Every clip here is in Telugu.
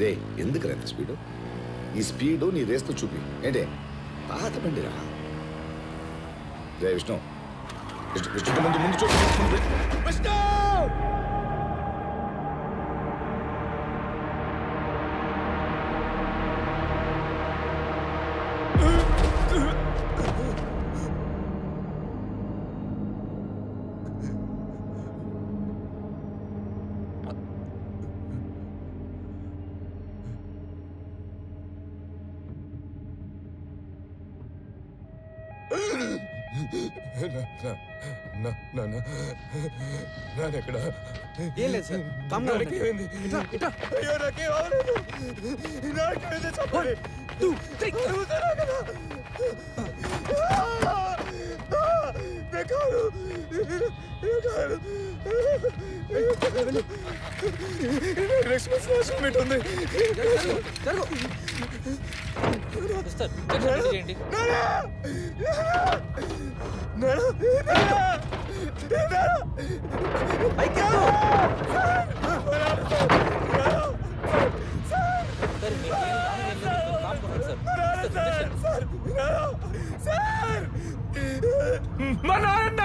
రే ఎందుకు రా స్పీడు? ఈ స్పీడు నీ రేస్తో చూపి. ఏంటే పాత బండిరా. రే విష్ణు, విష్ణు ముందు చూపి. విష్ణు నానెక్కడ? ఏం లేదు సార్, కామ్గా ఉండండి. నాకేమైంది? అయ్యో నాకేం అవ్వలేదు. నాకేమైంది చెప్పండి. 1, 2, 3. మా నాన్న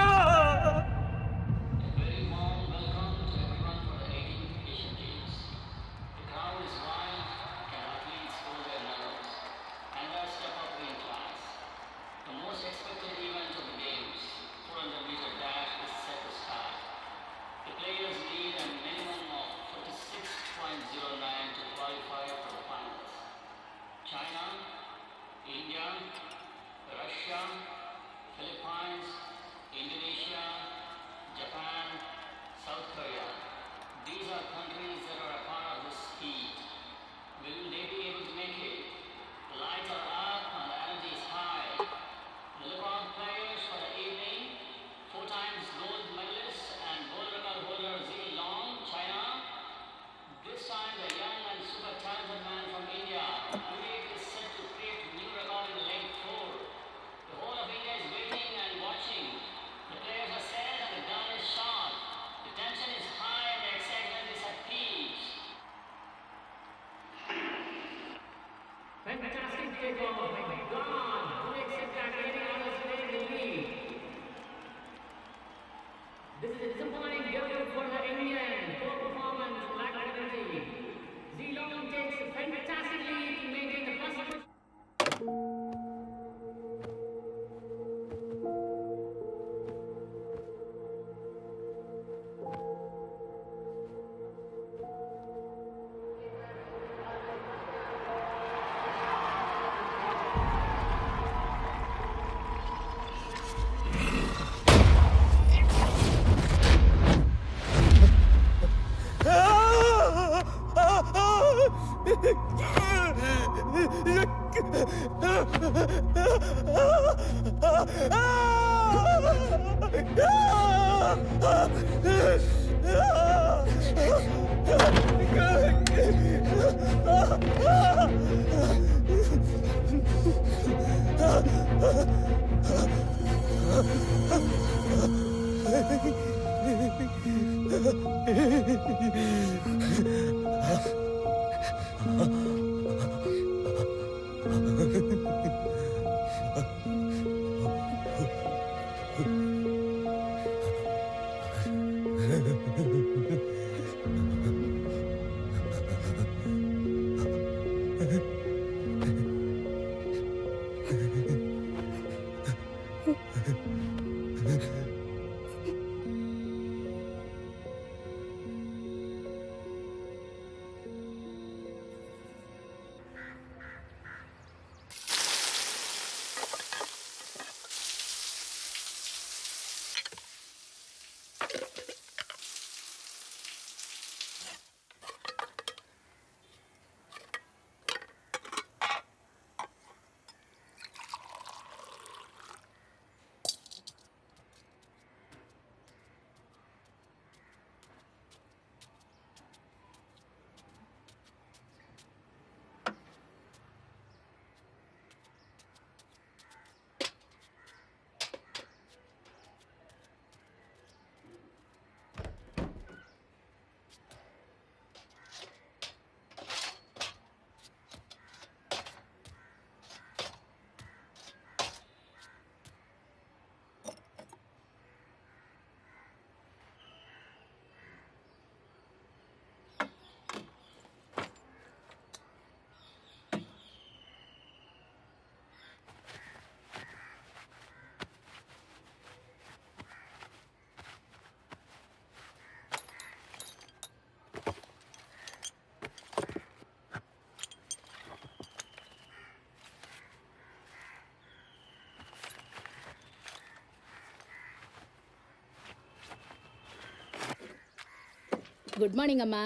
గుడ్ మార్నింగ్ అమ్మా.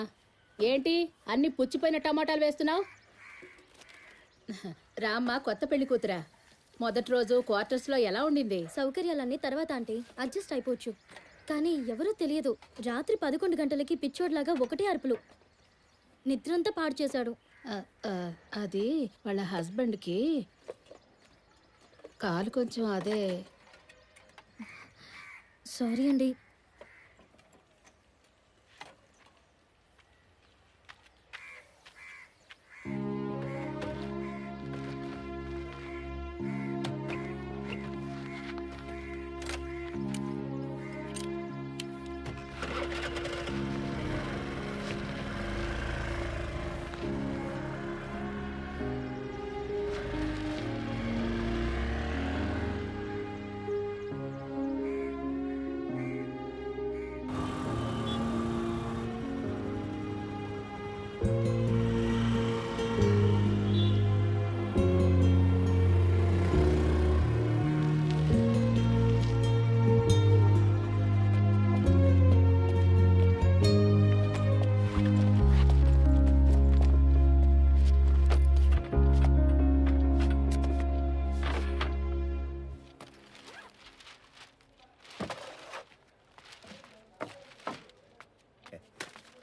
ఏంటి అన్ని పుచ్చిపోయిన టమాటాలు వేస్తున్నావు? రామ్మా, కొత్త పెళ్లి కూతురా. మొదటి రోజు క్వార్టర్స్లో ఎలా ఉండింది? సౌకర్యాలన్నీ తర్వాత ఆంటీ అడ్జస్ట్ అయిపోవచ్చు. కానీ ఎవరో తెలియదు, రాత్రి 11 గంటలకి పిచ్చోడ్లాగా ఒకటే అరుపులు. నిద్రంతా పాడు చేశాడు. ఆ, ఆ, అది వాళ్ళ హస్బెండ్కి కాలు కొంచెం అదే. సారీ అండి.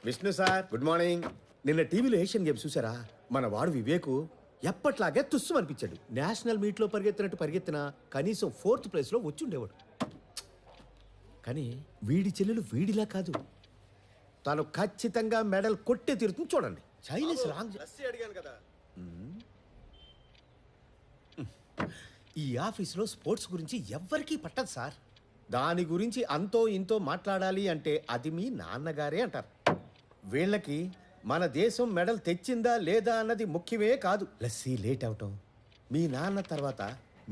Vishnu sir good morning. నిన్న టీవీలో ఏషియన్ గేమ్స్ చూసారా? మన వాడు వివేకు ఎప్పట్లాగే తుస్సు అనిపించాడు. నేషనల్ మీట్లో పరిగెత్తినట్టు పరిగెత్తిన కనీసం 4th ప్లేస్లో వచ్చి ఉండేవాడు. కానీ వీడి చెల్లెలు వీడిలా కాదు, తను ఖచ్చితంగా మెడల్ కొట్టే తీరుతుంది. చూడండి, చైనీస్ రాంగ్ అడిగాను కదా. ఈ ఆఫీస్లో స్పోర్ట్స్ గురించి ఎవ్వరికీ పట్టదు సార్. దాని గురించి అంతో ఇంతో మాట్లాడాలి అంటే అది మీ నాన్నగారే అంటారు. వీళ్ళకి మన దేశం మెడల్ తెచ్చిందా లేదా అన్నది ముఖ్యమే కాదు. లస్సీ లేట్ అవటం, మీ నాన్న తర్వాత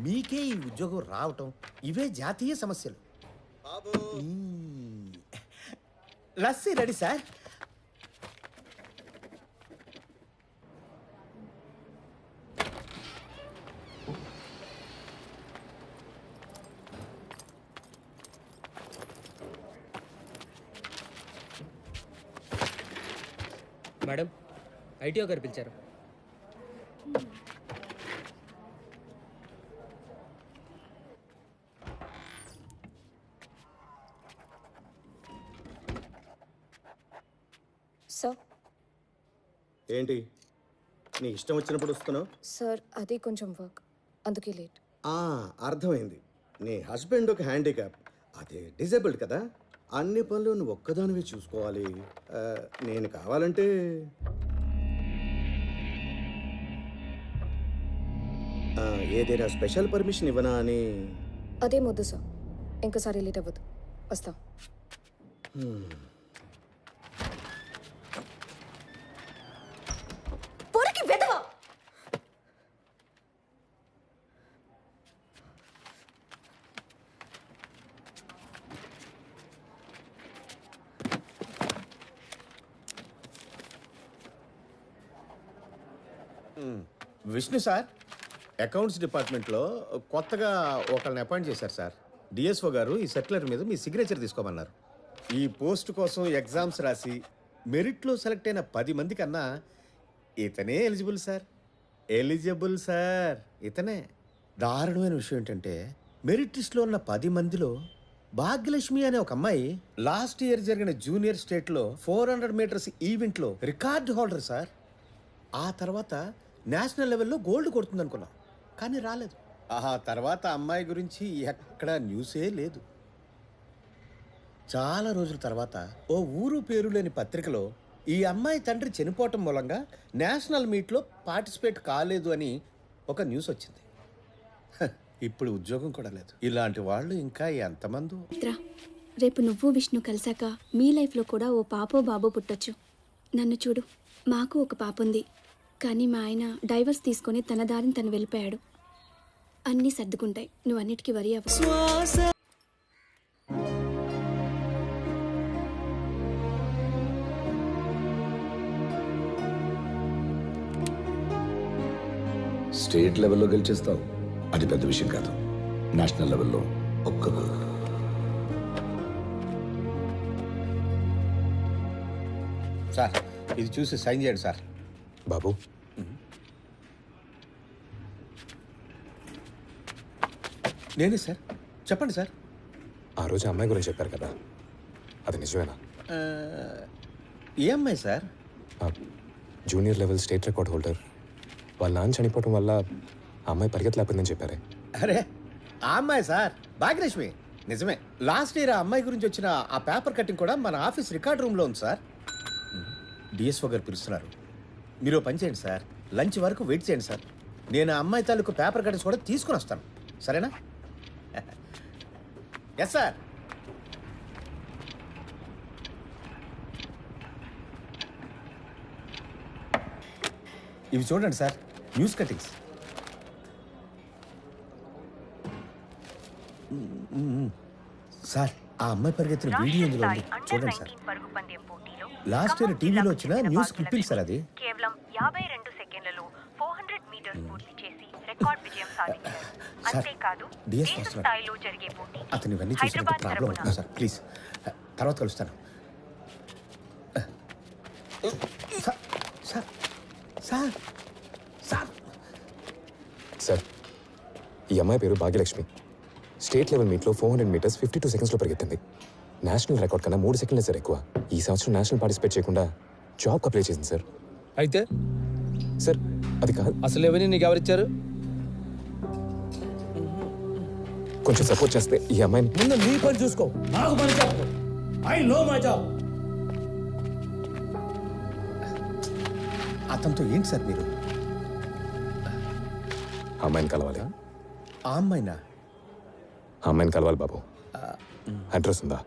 మీకే ఈ ఉద్యోగం రావటం, ఇవే జాతీయ సమస్యలు. Lassi ready sir. Madam, ITO గారు పిలిచారు. సార్ ఏంటి నీ ఇష్టం వచ్చినప్పుడు వస్తున్నావు? సార్ అది కొంచెం వర్క్, అందుకే లేట్. అర్థమైంది. నీ హస్బెండ్ ఒక హ్యాండిక్యాప్, అదే డిజేబుల్డ్ కదా. అన్ని పనులు నువ్వు ఒక్కదానివే చూసుకోవాలి. నేను కావాలంటే ఏదైనా స్పెషల్ పర్మిషన్ ఇవ్వనా అని. అదే వద్దు సార్, ఇంకోసారి లేట్ అవ్వదు. వస్తాం. పొరికి వెదవా! విష్ణు సార్, అకౌంట్స్ డిపార్ట్మెంట్లో కొత్తగా ఒకళ్ళని అపాయింట్ చేశారు సార్. డిఎస్ఓ గారు ఈ సర్క్యులర్ మీద మీ సిగ్నేచర్ తీసుకోమన్నారు. ఈ పోస్ట్ కోసం ఎగ్జామ్స్ రాసి మెరిట్లో సెలెక్ట్ అయిన 10 మంది కన్నా ఇతనే ఎలిజిబుల్ సార్. ఎలిజిబుల్ సార్, ఇతనే. దారుణమైన విషయం ఏంటంటే మెరిట్ లిస్ట్లో ఉన్న 10 మందిలో భాగ్యలక్ష్మి అనే ఒక అమ్మాయి లాస్ట్ ఇయర్ జరిగిన జూనియర్ స్టేట్లో 400 మీటర్స్ ఈవెంట్లో రికార్డు హోల్డర్ సార్. ఆ తర్వాత నేషనల్ లెవెల్లో గోల్డ్ కొడుతుంది అనుకున్నాం, కానీ రాలేదు. ఆ తర్వాత అమ్మాయి గురించి ఎక్కడా న్యూసే లేదు. చాలా రోజుల తర్వాత ఓ ఊరు పేరు లేని పత్రికలో ఈ అమ్మాయి తండ్రి చనిపోవటం మూలంగా నేషనల్ మీట్లో పార్టిసిపేట్ కాలేదు అని ఒక న్యూస్ వచ్చింది. ఇప్పుడు ఉద్యోగం కూడా లేదు. ఇలాంటి వాళ్ళు ఇంకా ఎంతమంది. రేపు నువ్వు విష్ణు కలిసాక మీ లైఫ్లో కూడా ఓ పాపో బాబో పుట్టొచ్చు. నన్ను చూడు, మాకు ఒక పాప ఉంది. కానీ మా ఆయన డైవర్స్ తీసుకొని తన దారిని తను వెళ్ళిపోయాడు. అన్నీ సర్దుకుంటాయి, నువ్వు అన్నిటికీ వరి అవ్వు. స్టేట్ లెవెల్లో గెలిచేస్తావు, అది పెద్ద విషయం కాదు. నేషనల్ లెవెల్లో ఒక్క సార్ ఇది చూసి సైన్ చేయండి సార్. బాబు నేనే సార్, చెప్పండి సార్. ఆ రోజు అమ్మాయి గురించి చెప్పారు కదా, అది నిజమేనా? ఆ, ఏ అమ్మాయి సార్? ఆ junior level state record holder వాళ్ళ నాన్న చనిపోవడం వల్ల ఆ అమ్మాయి పరిగెత్తలేకపోయిందని చెప్పారే. అరే ఆ అమ్మాయి సార్, భాగ్యలక్ష్మి. నిజమే, లాస్ట్ ఇయర్ ఆ అమ్మాయి గురించి వచ్చిన ఆ పేపర్ కటింగ్ కూడా మన ఆఫీస్ రికార్డ్ రూమ్లో ఉంది సార్. డిఎస్ఓ గారు పిలుస్తున్నారు. మీరు ఓ పని చేయండి సార్, లంచ్ వరకు వెయిట్ చేయండి సార్. నేను ఆ అమ్మాయి తాలూకు పేపర్ కటింగ్స్ కూడా తీసుకుని వస్తాను, సరేనా? Yes sir. ఇవి చూడండి సార్, న్యూస్ కటింగ్స్. సార్ ఆ అమ్మాయి పరిగెత్తిన వీడియో ఇందులో ఉంది, చూడండి సార్. లాస్ట్ ఇయర్ టీవీలో వచ్చిన న్యూస్ క్లిప్పింగ్ సార్ అది. కేవలం 52 సెకండ్లలో 400 మీటర్స్ పూర్తి చేసి రికార్డ్ విజయం సాధించారు. అంతేకాదు డిఎస్ దేశ వస్తున్నాడు. స్థాయిలో జరిగే పోటీ అతను ఇవన్నీ చూసినట్టు హైదరాబాద్ ప్రాబ్లం తరపున అవుతుంది సార్. ప్లీజ్ తర్వాత కలుస్తాను. Sir sir sir sir sir, ఈ అమ్మాయి పేరు భాగ్యలక్ష్మి. స్టేట్ లెవెల్ మీట్లో 400 మీటర్స్ 52 సెకండ్స్లో పరిగెత్తింది. నేషనల్ రికార్డ్ కన్నా 3 సెకండ్లే సార్ ఎక్కువ. ఈ సంవత్సరం నేషనల్ పార్టిసిపేట్ చేయకుండా జాబ్కి అప్లై చేసింది సార్. అయితే సార్ అది కాదు, అసలు ఎవరిని నీకు ఎవరిచ్చారు? కొంచెం సపోర్ట్ చేస్తే ఈ అమ్మాయిని. ముందు నీ పని చూసుకో, నాకు పని చెప్పు. I know my job. అతనితో ఏంటి సార్ మీరు? ఆ అమ్మాయిని కలవాలి. ఆ అమ్మాయినా? ఆ అమ్మాయిని కలవాలి బాబు. అడ్రస్ ఉందా?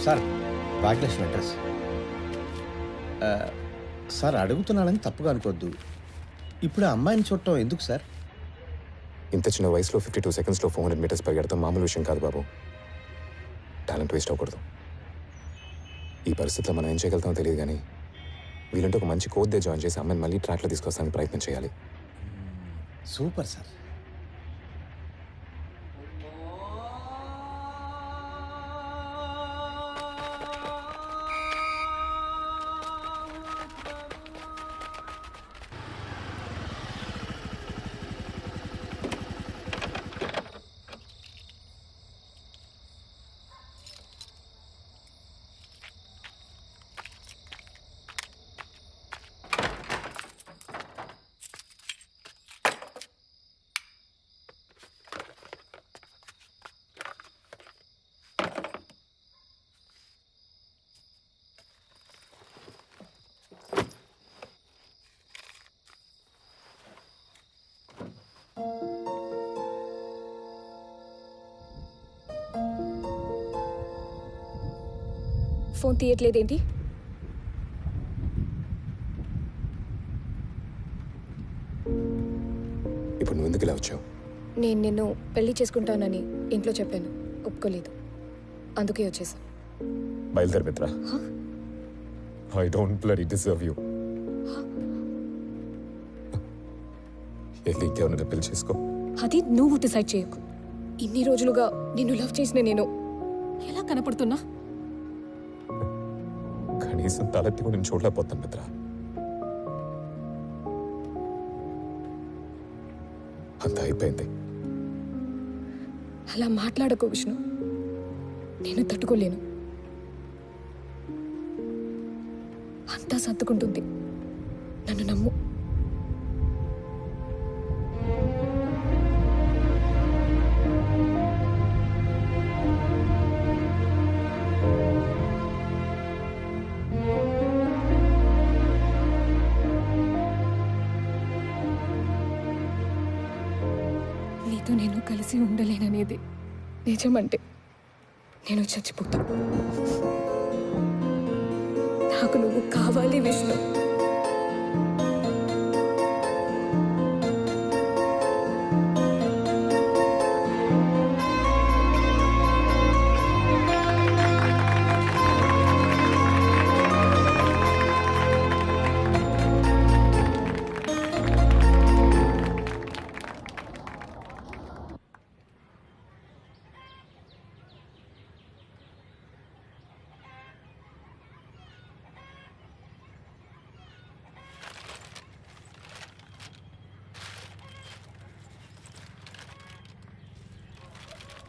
Sir Bhagyalakshmi address. సార్ అడుగుతున్నానని తప్పుగా అనుకోవద్దు. ఇప్పుడు ఆ అమ్మాయిని చూడటం ఎందుకు సార్? ఇంత చిన్న వయసులో 52 సెకండ్స్లో 400 మీటర్స్ పరిగెడతాం మామూలు విషయం కాదు బాబు. టాలెంట్ వేస్ట్ అవ్వకూడదు. ఈ పరిస్థితిలో మనం ఏం చేయగలుగుతామో తెలియదు, కానీ వీళ్ళంటే ఒక మంచి కోచ్ జాయిన్ చేసి అమ్మాయిని మళ్ళీ ట్రాక్లో తీసుకొస్తానికి ప్రయత్నం చేయాలి. Super sir. ఫోన్ తీయట్లేదేంటి? ఇప్పుడు నువ్వు ఎందుకు ఇలా వచ్చావు? నేను నిన్ను పెళ్లి చేసుకుంటానని ఇంట్లో చెప్పాను, ఒప్పుకోలేదు. అందుకే వచ్చేసా. బయలుదేరి మిత్ర. I don't bloody deserve you. వెళ్ళి ఇంకెవరైనా పెళ్లి చేసుకో. అది నువ్వు డిసైడ్ చేయకు. ఇన్ని రోజులుగా నిన్ను లవ్ చేసిన నేను ఎలా కనపడుతున్నా? కనీసం తలెత్తి కూడా నేను చూడలేకపోతాను మిత్ర. అంత అయిపోయింది. అలా మాట్లాడకు విష్ణు, నేను తట్టుకోలేను. అంతా సర్దుకుంటుంది, నన్ను నమ్ము. నీతో నేను కలిసి ఉండలేననేది నిజమంటే నేను చచ్చిపోతా. నాకు నువ్వు కావాలి విష్ణు.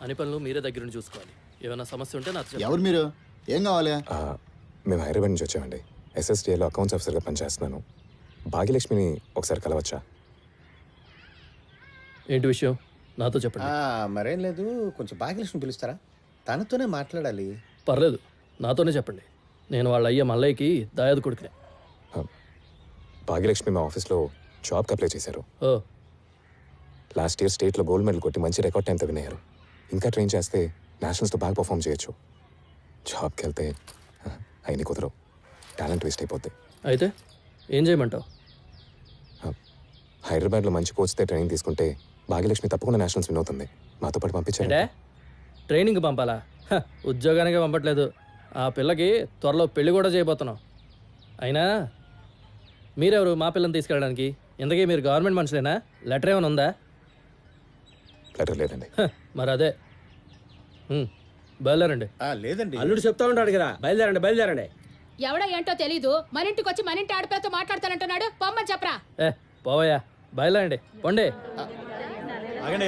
అన్ని పనులు మీరే దగ్గర నుండి చూసుకోవాలి. ఏమైనా సమస్య ఉంటే నాకు చెప్పండి. ఎవరు మీరు? ఏం కావాలి? మేము హైదరాబాద్ నుంచి వచ్చామండి. SSDAలో అకౌంట్స్ ఆఫీసర్గా పనిచేస్తున్నాను. భాగ్యలక్ష్మిని ఒకసారి కలవచ్చా? ఏంటి విషయం నాతో చెప్పండి. మరేం లేదు, కొంచెం భాగ్యలక్ష్మి పిలుస్తారా? తనతోనే మాట్లాడాలి. పర్లేదు, నాతోనే చెప్పండి. నేను వాళ్ళ అయ్య మల్లయ్యకి దాయాదు కొడుకునే. భాగ్యలక్ష్మి మా ఆఫీస్లో జాబ్కి అప్లై చేశారు. ఓ, లాస్ట్ ఇయర్ స్టేట్లో గోల్డ్ మెడల్ కొట్టి మంచి రికార్డ్ టైంతో వినయ్యారు. ఇంకా ట్రైన్ చేస్తే నేషనల్స్తో బాగా పర్ఫామ్ చేయొచ్చు. జాబ్కి వెళ్తే అయినా కుదరవు, టాలెంట్ వేస్ట్ అయిపోద్ది. అయితే ఏం చేయమంటావు? హైదరాబాద్లో మంచి కోచ్తో ట్రైనింగ్ తీసుకుంటే భాగ్యలక్ష్మి తప్పకుండా నేషనల్స్ విన్ అవుతుంది. మాతో పాటు పంపించండి. అంటే ట్రైనింగ్ పంపాలా? ఉద్యోగానికే పంపట్లేదు. ఆ పిల్లకి త్వరలో పెళ్లి కూడా చేయబోతున్నాం. అయినా మీరెవరు మా పిల్లని తీసుకెళ్ళడానికి? ఇంతకీ మీరు గవర్నమెంట్ మనుషులేనా? లెటర్ ఏమైనా ఉందా? లెటర్ లేదండి. మరి అదే బయలుదేరండి. లేదండి, అల్లుడు చెప్తా ఉంటాడు కదా, బయలుదేరండి. ఎవడో ఏంటో తెలీదు, మన ఇంటికి వచ్చి మన ఇంటి ఆడపిల్లతో మాట్లాడతానంటున్నాడు. పొమ్మని చెప్పరా. పోవయ్యా, బయలుదేరండి, పొండి. ఆగండి.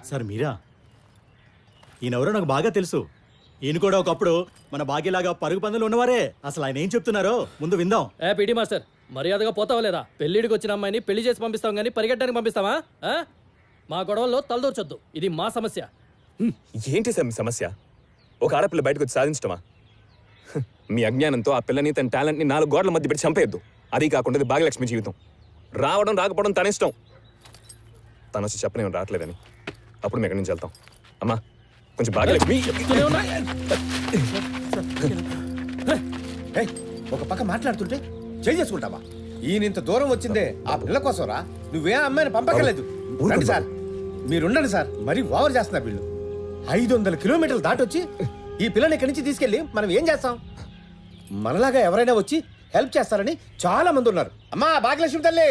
సార్ మీరా? ఈయనెవరో నాకు బాగా తెలుసు. ఈయన కూడా ఒకప్పుడు మన భాగ్యలాగా పరుగు పందులు ఉన్నవారే. అసలు ఆయన ఏం చెప్తున్నారో ముందు విందాం. పీటీ మాస్టర్, మర్యాదగా పోతావా లేదా? పెళ్ళిడికి వచ్చిన అమ్మాయిని పెళ్లి చేసి పంపిస్తాం కానీ పరిగెట్టడానికి పంపిస్తావా? మా గొడవల్లో తలదూర్చొద్దు, ఇది మా సమస్య. ఏంటి సార్ మీ సమస్య? ఒక ఆడపిల్ల బయటకు వచ్చి సాధించటమా? మీ అజ్ఞానంతో ఆ పిల్లని తన టాలెంట్ని 4 గోడల మధ్య పెట్టి చంపేయద్దు. అది కాకుండా ఇది భాగ్యలక్ష్మి జీవితం. రావడం రాకపోవడం తన ఇష్టం. తను వచ్చి చెప్పని రావట్లేదని అప్పుడు మేము ఎక్కడి నుంచి వెళ్తాం? అమ్మా కొంచెం భాగ్యలక్ష్మి. ఒక పక్క మాట్లాడుతుంటే చేసుకుంటావా? ఈయన ఇంత దూరం వచ్చిందే ఆ పిల్ల కోసం రా. నువ్వే అమ్మాయిని పంపకలేదు. రండి సార్, మీరుండండి సార్. మరీ ఓవర్ చేస్తున్నారు వీళ్ళు. 500 కిలోమీటర్లు దాటొచ్చి ఈ పిల్లని ఇక్కడి నుంచి తీసుకెళ్ళి మనం ఏం చేస్తాం? మనలాగా ఎవరైనా వచ్చి హెల్ప్ చేస్తారని చాలా మంది ఉన్నారు. అమ్మా భాగ్యలక్ష్మి తల్లి,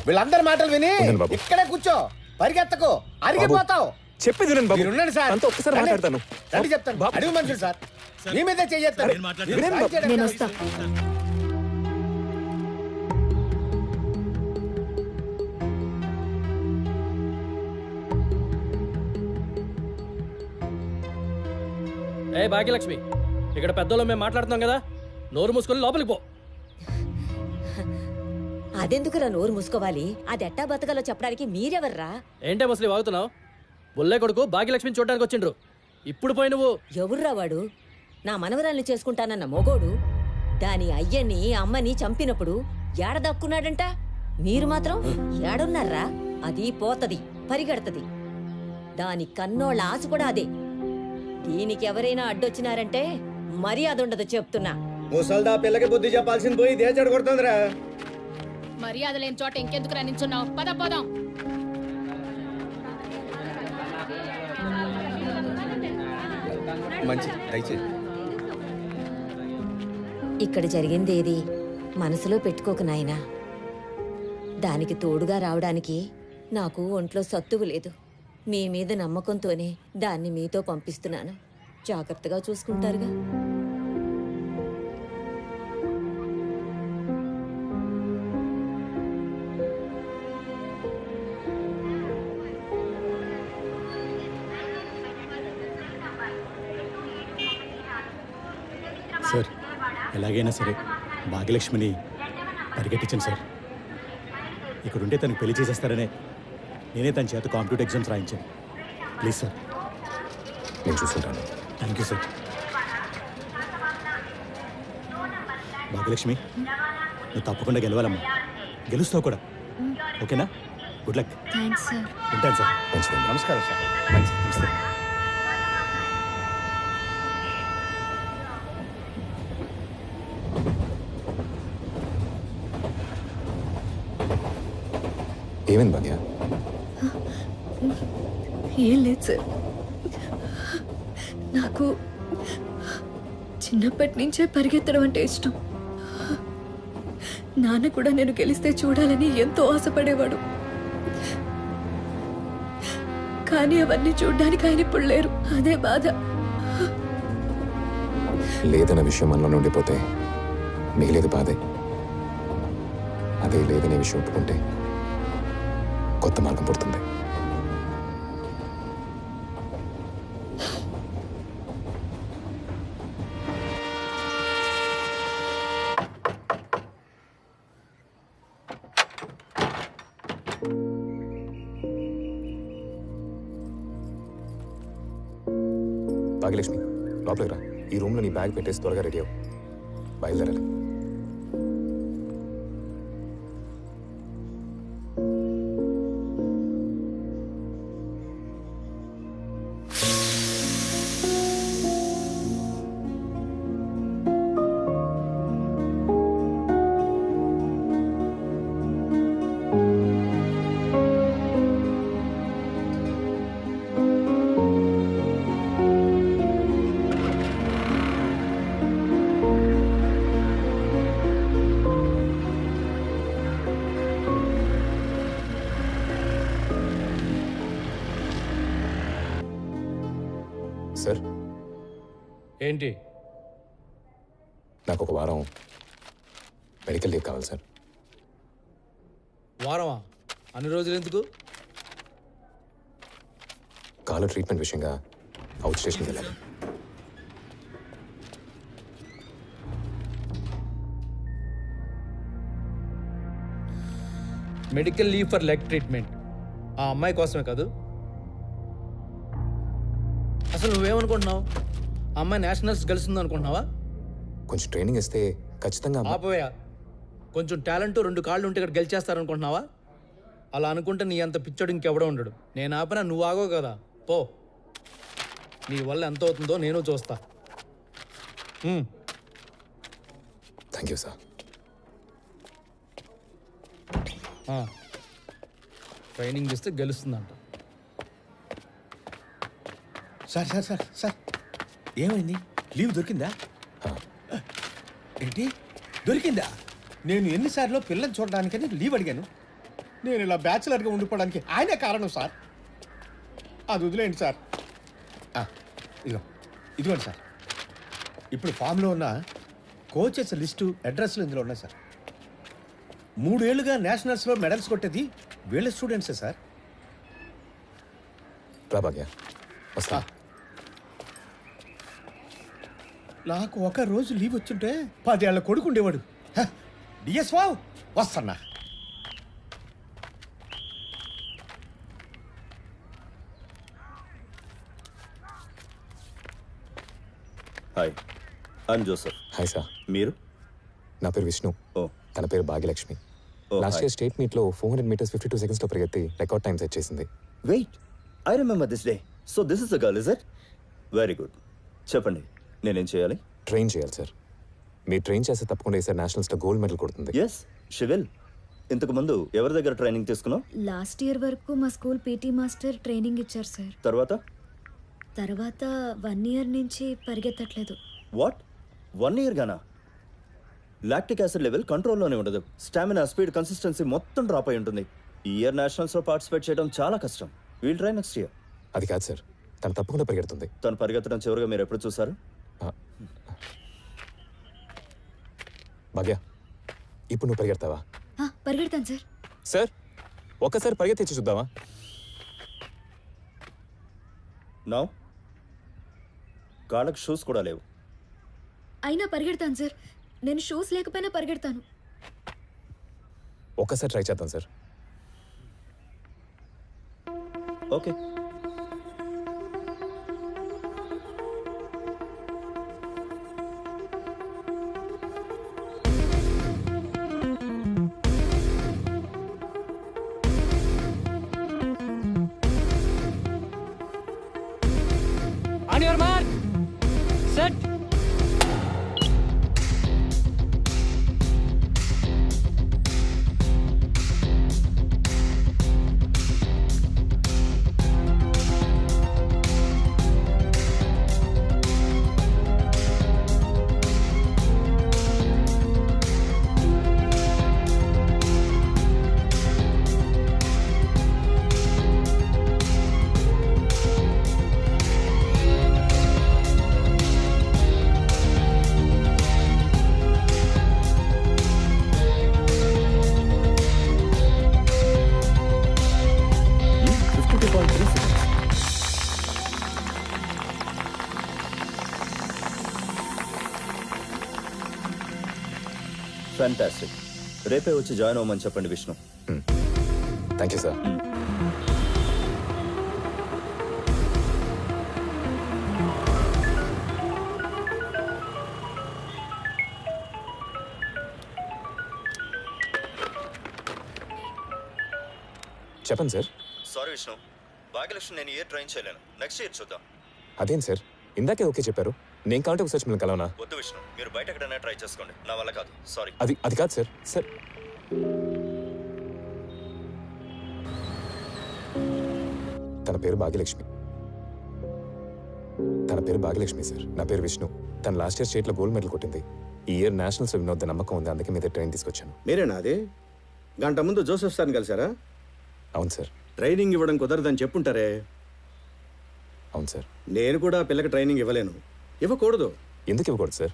వీళ్ళందరి మాటలు విని ఇక్కడే కూర్చో, పరిగెత్తకు, అరిగిపోతావు. చెప్పేది మీరుండండి సార్, ఒక్కసారి మాట్లాడతాను. రండి చెప్తాను. అడుగు మనుషులు సార్, మీ మీదే చెయ్యేస్తారు. నేను వస్తా. భాగ్యలక్ష్మి, ఇక్కడ పెద్దలో మేము మాట్లాడుతున్నాం కదా, నోరు మూసుకొని లోపలికి పో. అదెందుకురా నోరు మూసుకోవాలి? అది ఎట్టా బతకాలో చెప్పడానికి మీరెవర్రా? ఏంటే ముసలి వాగుతున్నావు? బుల్లే కొడుకు భాగ్యలక్ష్మిని చూడడానికి వచ్చిండ్రు. ఇప్పుడు పోయి నువ్వు. ఎవర్రా వాడు? నా మనవరాల్ని చేసుకుంటానన్న మొగోడు దాని అయ్యని అమ్మని చంపినప్పుడు ఏడ దక్కున్నాడంట. మీరు మాత్రం ఏడున్నారా? అది పోతది, పరిగెడతది. దాని కన్నోళ్ళ ఆశ కూడా అదే. దీనికి ఎవరైనా అడ్డొచ్చినారంటే మర్యాద ఉండదు చెప్తున్నా. ముసల్దా పిల్లకి బుద్ధి చెప్పాల్సింది పోయి ఇదే చెడు కొడుతుందిరా. మర్యాద లేని చోట ఇంకెందుకు నించున్నావు? పద పోదాం. మంచి దయచేసి. ఇక్కడ జరిగిందేది మనసులో పెట్టుకోకు నాయనా. దానికి తోడుగా రావడానికి నాకు ఒంట్లో సత్తువు లేదు. మీ మీద నమ్మకంతోనే దాన్ని మీతో పంపిస్తున్నాను. జాగ్రత్తగా చూసుకుంటారుగా. సార్ ఎలాగైనా సరే భాగ్యలక్ష్మిని పరిగెట్టించండి సార్. ఇక్కడుంటే తనకు పెళ్లి చేసేస్తారనే నేనే తన చేత కాంపిటేటివ్ ఎగ్జామ్స్ రాయించాను. Please sir. నేను చూసుకుంటాను. Thank you sir. భాగ్యలక్ష్మి, నువ్వు తప్పకుండా గెలవాలమ్మా. గెలుస్తావు కూడా. ఓకేనా? Good luck. Thanks sir. ఉంటాను సార్. మంచిదండి. నమస్కారం సార్. నమస్తే. ఏమైంది భాగ్య? ఏం లేదు సార్, నాకు చిన్నప్పటి నుంచే పరిగెత్తడం అంటే ఇష్టం. నాన్న కూడా నేను గెలిస్తే చూడాలని ఎంతో ఆశపడేవాడు. కానీ అవన్నీ చూడ్డానికి ఆయన ఇప్పుడు లేరు. అదే బాధ. లేదన్న విషయం మనలో ఉండిపోతే మిగిలేదు బాధే. అదే లేదనే విషయం ఒప్పుకుంటే కొత్త మార్గం పుడుతుంది. భాగ్యలక్ష్మి లోపలికి రా. ఈ రూమ్లో నీ బ్యాగ్ పెట్టేసి త్వరగా రెడీ అవ్వు. బయలుదేరాలి. సార్, ఏంటి? నాకు ఒక వారం మెడికల్ లీవ్ కావాలి సార్. వారమా? అన్ని రోజులు ఎందుకు? కాలు ట్రీట్మెంట్ విషయంగా అవుట్ స్టేషన్కి వెళ్ళాలి. Medical leave for leg treatment ఆ అమ్మాయి కోసమే కాదు? అసలు నువ్వేమనుకుంటున్నావు? ఆ అమ్మాయి నేషనల్స్ గెలుస్తుంది అనుకుంటున్నావా? కొంచెం ట్రైనింగ్ ఇస్తే ఖచ్చితంగా ఆపోయా. కొంచెం టాలెంట్ 2 కాళ్ళు ఉంటే ఇక్కడ గెలిచేస్తారనుకుంటున్నావా? అలా అనుకుంటే నీ అంత పిచ్చోడు ఇంకెవడో ఉండడు. నేను ఆపినా నువ్వు ఆగవు కదా. పో, నీ వల్ల ఎంత అవుతుందో నేను చూస్తా. Thank you sir. ట్రైనింగ్ ఇస్తే గెలుస్తుందంట. సార్ సార్ సార్ సార్ ఏమైంది? లీవ్ దొరికిందా? ఏంటి దొరికిందా? నేను ఎన్నిసార్లు పిల్లల్ని చూడడానికని లీవ్ అడిగాను. నేను ఇలా బ్యాచిలర్గా ఉండిపోవడానికి ఆయనే కారణం సార్. అది వదిలేయండి సార్. ఇదిగోండి సార్. ఇప్పుడు ఫామ్లో ఉన్న కోచెస్ లిస్టు అడ్రస్లు ఇందులో ఉన్నాయి సార్. 3 ఏళ్లుగా నేషనల్స్లో మెడల్స్ కొట్టేది వీళ్ళ స్టూడెంట్సే సార్. రా భాగ్య, వస్తా. నాకు ఒక రోజు లీవ్ వచ్చుంటే 10 ఏళ్ల కొడుకు ఉండేవాడు. డిఎస్ వావ్ వస్తన్నా. Hi, I'm Joseph. Hi sir. మీరు? నా పేరు విష్ణు. ఓ, తన పేరు భాగ్యలక్ష్మి. లాస్ట్ ఇయర్ స్టేట్ మీట్లో 400 మీటర్స్ 52 సెకండ్స్లో పరిగెత్తి రికార్డ్ టైం సెట్ చేసింది. Wait, I remember this day. So this is the girl, is it? Very good. చెప్పండి, నేనేం చేయాలి? ట్రైన్ చేయాలి సార్. మీరు ట్రైన్ చేస్తే తప్పకుండా ఈసారి నేషనల్స్లో గోల్డ్ మెడల్ కొడుతుంది. Yes, she will. ఇంతకు ముందు ఎవరి దగ్గర ట్రైనింగ్ తీసుకున్నావు? లాస్ట్ ఇయర్ వరకు మా స్కూల్ పీటీ మాస్టర్ ట్రైనింగ్ ఇచ్చారు సార్. తర్వాత 1 ఇయర్ నుంచి పరిగెత్తట్లేదు. వాట్? 1 ఇయర్ గానా? లాక్టిక్ యాసిడ్ లెవెల్ కంట్రోల్లోనే ఉండదు. స్టామినా, స్పీడ్, కన్సిస్టెన్సీ మొత్తం డ్రాప్ అయి ఉంటుంది. ఈ ఇయర్ నేషనల్స్లో పార్టిసిపేట్ చేయడం చాలా కష్టం. We'll try next year. అది కాదు సార్, తను తప్పకుండా పరిగెడుతుంది. తను పరిగెత్తడం చివరిగా మీరు ఎప్పుడు చూసారు? భాగ్య, ఇప్పుడు నువ్వు పరిగెడతావా? పరిగెడతాను సార్. సార్, ఒక్కసారి పరిగెత్తి చూద్దామా? నో, కాళ్ళకు షూస్ కూడా లేవు. అయినా పరిగెడతాను సార్. నేను షూస్ లేకపోయినా పరిగెడతాను. ఒక్కసారి ట్రై చేద్దాం sir. Okay. On your mark, set. Fantastic. రేపే వచ్చి జాయిన్ అవ్వమని చెప్పండి విష్ణు. Thank you sir. చెప్పండి సార్. సారీ విష్ణు, భాగ్యలక్ష్మి నేను ఇయర్ ట్రైన్ చేయలేను. నెక్స్ట్ ఇయర్ చూద్దాం. అదేం సార్, ఇందాకే ఓకే చెప్పారు. నేను కావాలంటే ఒకసారి మిమ్మల్ని కలవనా? వద్దు విష్ణు, మీరు బయట ఎక్కడైనా ట్రై చేసుకోండి, నా వల్ల కాదు. సారీ. అది కాదు సార్. సార్ తన పేరు భాగ్యలక్ష్మి. సార్. నా పేరు విష్ణు. తన లాస్ట్ ఇయర్ స్టేట్లో గోల్డ్ మెడల్ కొట్టింది. ఈ ఇయర్ నేషనల్స్ వినోద్ నమ్మకం ఉంది, అందుకే మీద ట్రైన్ తీసుకొచ్చాను. మీరేనా అది? గంట ముందు జోసెఫ్ సార్ని కలిసారా? అవును సార్. ట్రైనింగ్ ఇవ్వడం కుదరదని చెప్పుంటారే. అవును సార్. నేను కూడా పిల్లకి ట్రైనింగ్ ఇవ్వలేను. ఇవ్వకూడదు. ఎందుకు ఇవ్వకూడదు సార్?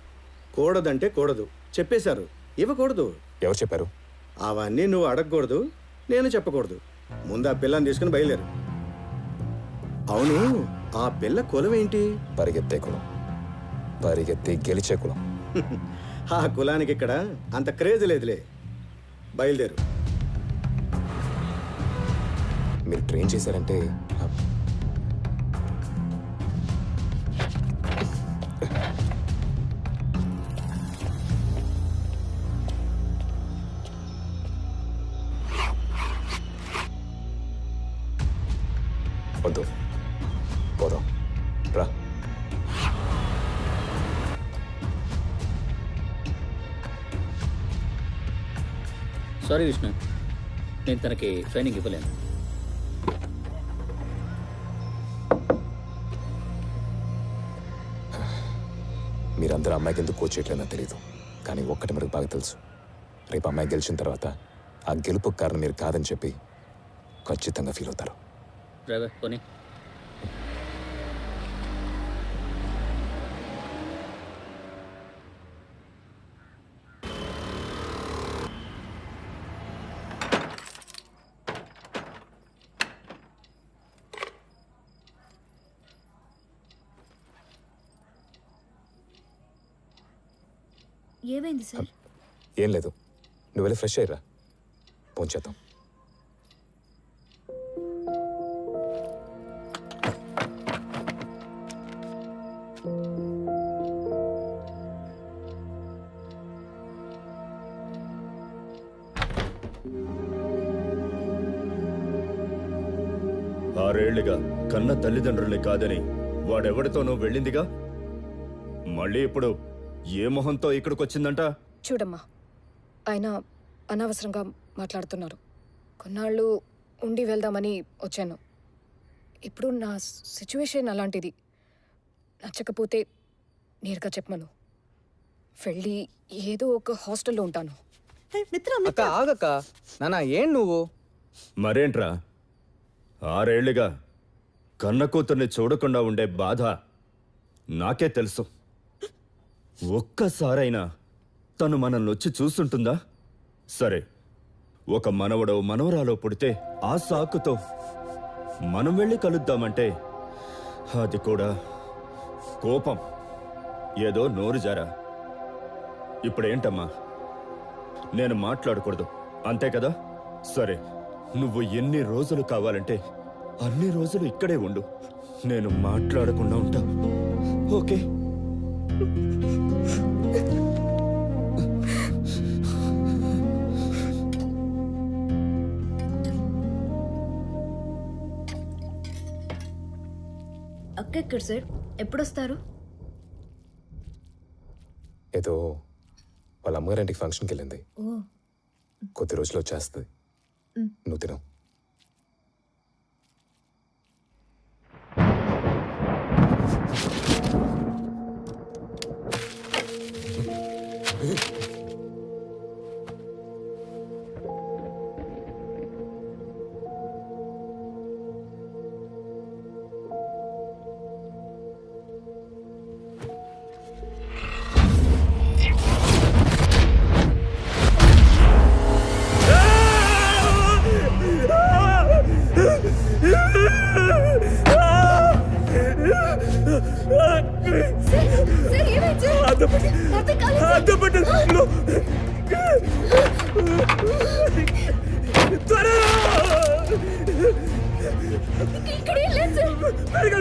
కూడదంటే కూడదు చెప్పేశారు. ఇవ్వకూడదు. ఎవరు చెప్పారు? అవన్నీ నువ్వు అడగకూడదు, నేను చెప్పకూడదు. ముందు ఆ పిల్లని తీసుకుని బయలుదేరు. అవును, ఆ పిల్ల కులం ఏంటి? పరిగెత్తే కులం. పరిగెత్తి గెలిచే కులం. ఆ కులానికి ఇక్కడ అంత క్రేజ్ లేదులే. బయలుదేరు. మీరు ట్రైన్ చేశారంటే వద్దు, పోదాం రా. సారీ విష్ణు, నేను తనకి ట్రైనింగ్ ఇవ్వలేను. మీరందరూ అమ్మాయికి ఎందుకు కోచ్ చేయట్లేదో తెలియదు, కానీ ఒక్కటి మనకు బాగా తెలుసు. రేపు అమ్మాయి గెలిచిన తర్వాత ఆ గెలుపు కారణం మీరు కాదని చెప్పి ఖచ్చితంగా ఫీల్ అవుతారు. డ్రైవర్ పోనీ. ఏమైంది సార్? ఏం లేదు, నువ్వు వెళ్ళి ఫ్రెష్ అయ్యిరా, ఫోన్ చేద్దాం. ఆరేళ్లుగా కన్న తల్లిదండ్రుల్ని కాదని వాడెవడితోనో వెళ్ళిందిగా, మళ్ళీ ఇప్పుడు ఏ మొహంతో ఇక్కడికొచ్చిందంట? చూడమ్మా, ఆయన అనవసరంగా మాట్లాడుతున్నారు. కొన్నాళ్ళు ఉండి వెళ్దామని వచ్చాను. ఇప్పుడు నా సిచ్యువేషన్ అలాంటిది. నచ్చకపోతే నేరుగా చెప్పమను. వెళ్ళి ఏదో ఒక హాస్టల్లో ఉంటాను. అక్క ఆగక్క, నాన్న ఏం నువ్వు? మరేంట్రా, ఆరేళ్లుగా కన్న కూతుర్ని చూడకుండా ఉండే బాధ నాకే తెలుసు. ఒక్కసారైనా తను మనల్ని వచ్చి చూస్తుంటుందా? సరే, ఒక మనవడో మనవరాలో పుడితే ఆ సాకుతో మనం వెళ్ళి కలుద్దామంటే అది కూడా కోపం, ఏదో నోరు జారా. ఇప్పుడేంటమ్మా, నేను మాట్లాడకూడదు అంతే కదా? సరే, నువ్వు ఎన్ని రోజులు కావాలంటే అన్ని రోజులు ఇక్కడే ఉండు, నేను మాట్లాడకుండా ఉంటా. ఓకే? అక్క ఎక్కడ సార్? ఎప్పుడొస్తారు? ఏదో వాళ్ళ అమ్మగారింటికి ఫంక్షన్కి వెళ్ళింది. కొద్ది రోజులు వచ్చేస్తుంది. నువ్వు తినవు.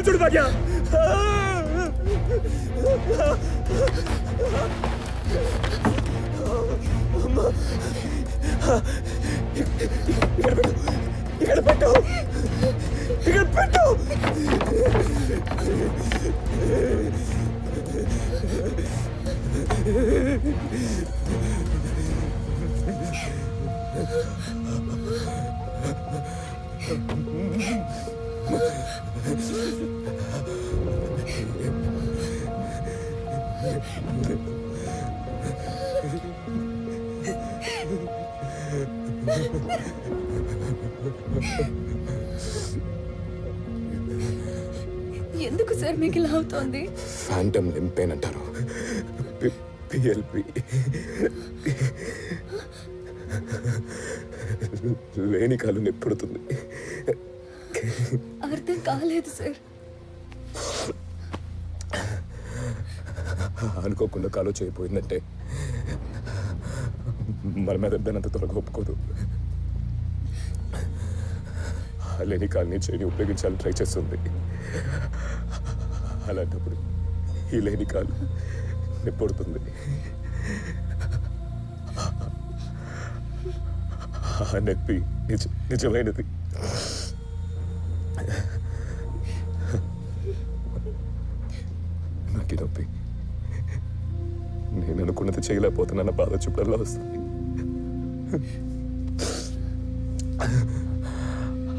చూడు భాగ్య, ఇక్కడ పెట్టు ఇక్కడ పెట్టు. ఎందుకు సార్ మీకు ఇలా అవుతోంది? ఫ్యాంటమ్ లింపేన్ అంటారు. పిఎల్పి. లేని కాలు నొప్పుడుతుంది. అర్థం కాలేదు సార్. అనుకోకుండా కాలు చేయపోయిందంటే మన మీద దానంత త్వరగా ఒప్పుకోదు. లేని కాలుని చేయని ఉపయోగించాలని ట్రై చేస్తుంది. అలాంటప్పుడు ఈ లేని కాలు నొప్పుడుతుంది. ఆ నొప్పి నిజమైనది. నాకు నొప్పి నేను అనుకున్నది చేయలేకపోతున్నా బాధ చుట్టల్లో వస్తుంది.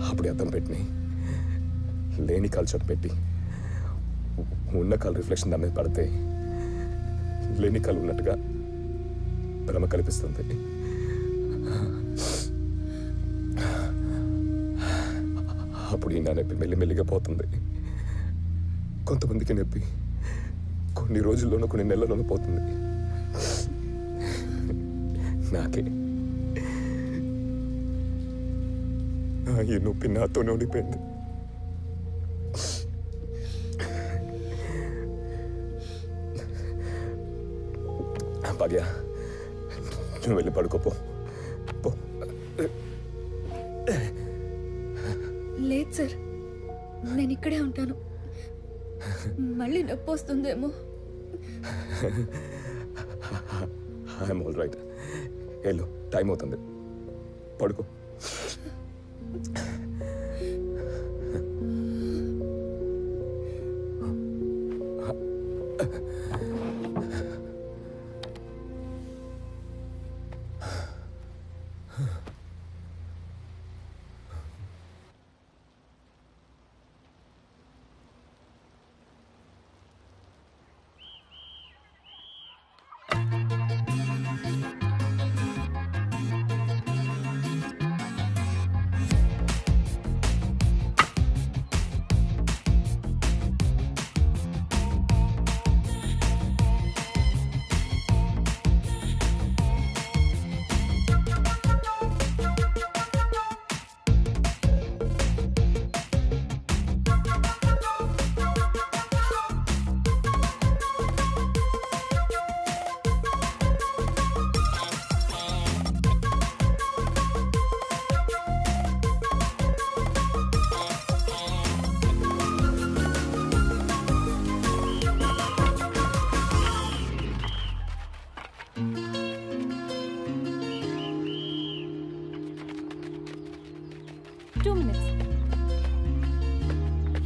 అప్పుడు అద్దం పెట్టి లేని కాలు చోట పెట్టి ఉన్న కాలు రిఫ్లెక్షన్ దాని మీద పడితే లేని కాలు ఉన్నట్టుగా భ్రమ కల్పిస్తుంది. అప్పుడు ఈ నా నొప్పి మెల్లిమెల్లిగా పోతుంది. కొంతమందికి నొప్పి కొన్ని రోజుల్లోనూ కొన్ని నెలల్లోనూ పోతుంది. నాకే ఈ నొప్పి నాతోనే ఉండిపోయింది. భాగ్య, నువ్వు వెళ్ళి పడుకోపో. లేదు సార్, నేను ఇక్కడే ఉంటాను. మళ్ళీ నొప్పి వస్తుందేమో. I'm all right. వెళ్ళు, టైం అవుతుంది, పడుకో.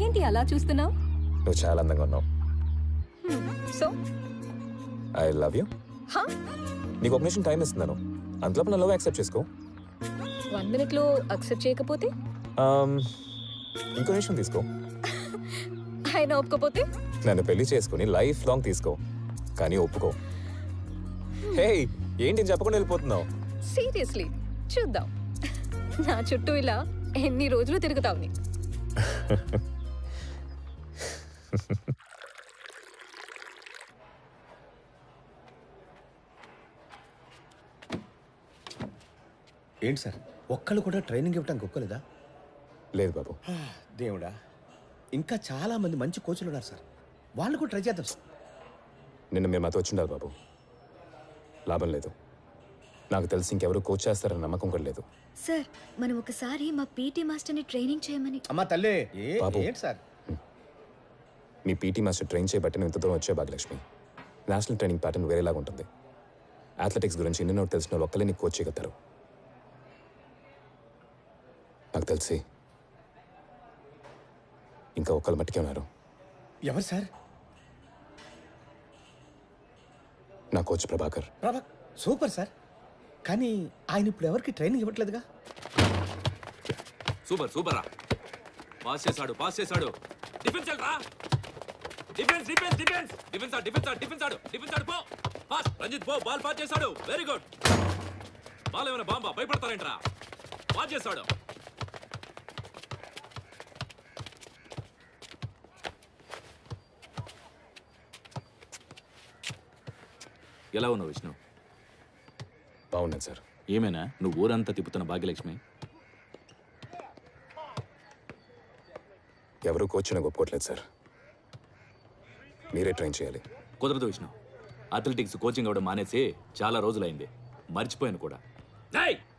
ఏంటి అలా చూస్తున్నావు? నువ్వు చాలా అందంగా ఉన్నావు. So I love you. నీకు ఒక నిమిషం టైం ఇస్తున్నాను, అంతలో నా లవ్ యాక్సెప్ట్ చేసుకో. 1 minute అక్సెప్ట్ చేయకపోతే? ఇంకో నిమిషం తీసుకో. ఆయన ఒప్పుకోపోతే? నన్ను పెళ్లి చేసుకుని లైఫ్ లాంగ్ తీసుకో, కానీ ఒప్పుకో. హే, ఏంటి చెప్పకుండా వెళ్ళిపోతున్నావు? సీరియస్లీ, చూద్దాం నా చుట్టూ ఇలా ఎన్ని రోజులు తిరుగుతావు. ఏంటి సార్, ఒక్కళ్ళు కూడా ట్రైనింగ్ ఇవ్వడానికి ఒక్కలేదా? లేదు బాబు. దేవుడా, ఇంకా చాలా మంది మంచి కోచ్లు ఉన్నారు సార్, వాళ్ళు కూడా ట్రై చేద్దాం సార్. నిన్న మీరు మాతో వచ్చిండాలి బాబు, లాభం లేదు. నాకు తెలిసి ఇంకెవరు కోచ్ చేస్తారని నమ్మకం కూడా లేదు. సార్, మనం ఒకసారి మా పీటీ మాస్టర్ని ట్రైనింగ్ చేయమని. అమ్మా తల్లి, బాబు. ఏంటి సార్? మీ పీటీ మాస్టర్ ట్రైన్ చేయబట్టి నువ్వు ఇంత దూరం వచ్చే భాగ్యలక్ష్మి. నేషనల్ ట్రైనింగ్ ప్యాటర్న్ వేరేలాగా ఉంటుంది. అథ్లెటిక్స్ గురించి ఇన్ని నోట్ తెలిసిన ఒక్కలే నీకు కోచ్ చేయగలుగుతారు. నాకు తెలిసి ఇంకా ఒకళ్ళు మట్టికే ఉన్నారు. ఎవరు సార్? నా కోచ్ ప్రభాకర్. Super sir. కానీ ఆయన ఇప్పుడు ఎవరికి ట్రైనింగ్ ఇవ్వట్లేదుగా. సూపర్ సూపరా. పాస్ చేశాడు. డిఫెన్స్ రా. డిఫెన్స్ ఆడు పో. పాస్ రంజిత్ పో. బాల్ పాస్ చేశాడు. Very good. బాల్ ఏమైనా బాంబా భయపడతారేంట్రా. పాస్ చేశాడు. ఎలా ఉన్నావు విష్ణు? బాగున్నాను సార్. ఏమైనా నువ్వు ఊరంతా తిప్పుతున్న భాగ్యలక్ష్మి? ఎవరు కోచ్ నాకు ఒప్పుకోవట్లేదు సార్. మీరే ట్రైన్ చేయాలి. కుదరదు విష్ణు. అథ్లెటిక్స్ కోచింగ్ అవ్వడం మానేసి చాలా రోజులైంది. మర్చిపోయాను కూడా.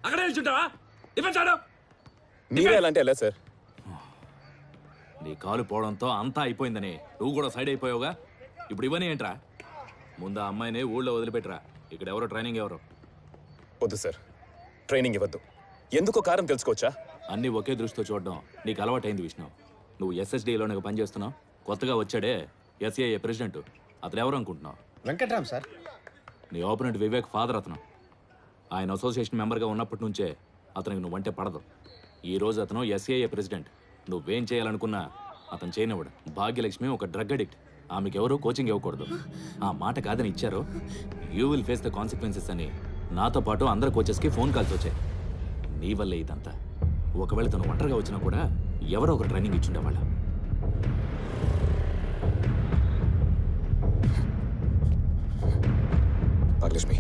అక్కడే నిల్చుంటావా? డిఫెన్స్ ఆడు. మీరే ఎలా అంటే ఎలా సార్? నీ కాలు పోవడంతో అంతా అయిపోయిందని నువ్వు కూడా సైడ్ అయిపోయావుగా. ఇప్పుడు ఇవన్నీ ఏంట్రా? ముందు ఆ అమ్మాయిని ఊళ్ళో వదిలిపెట్టరా. ఇక్కడ ఎవరో ట్రైనింగ్ ఎవరో. వద్దు సార్, ట్రైనింగ్ ఇవ్వద్దు. ఎందుకో కారణం తెలుసుకోవచ్చా? అన్నీ ఒకే దృష్టితో చూడడం నీకు అలవాటైంది విష్ణు. నువ్వు ఎస్ఎస్డీలోనే పనిచేస్తున్నావు. కొత్తగా వచ్చాడే ఎస్ఏఏ ప్రెసిడెంట్, అతను ఎవరు అనుకుంటున్నావు? వెంకట్రామ్ సార్. నీ ఆపోనెంట్ వివేక్ ఫాదర్ అతను. ఆయన అసోసియేషన్ మెంబర్గా ఉన్నప్పటి నుంచే అతనికి నువ్వంటే పడదు. ఈరోజు అతను ఎస్ఏఏ ప్రెసిడెంట్. నువ్వేం చేయాలనుకున్నా అతను చేయనివ్వడు. భాగ్యలక్ష్మి ఒక డ్రగ్ అడిక్ట్. ఆమెకి ఎవరూ కోచింగ్ ఇవ్వకూడదు. ఆ మాట కాదని ఇచ్చారో you will face the consequences అని నాతో పాటు అందరు కోచెస్కి ఫోన్ కాల్స్ వచ్చాయి. నీ వల్లే ఇదంతా. ఒకవేళ తను ఒంటరిగా వచ్చినా కూడా ఎవరో ఒక ట్రైనింగ్ ఇచ్చుండేవాళ్ళ. భాగ్యలక్ష్మి,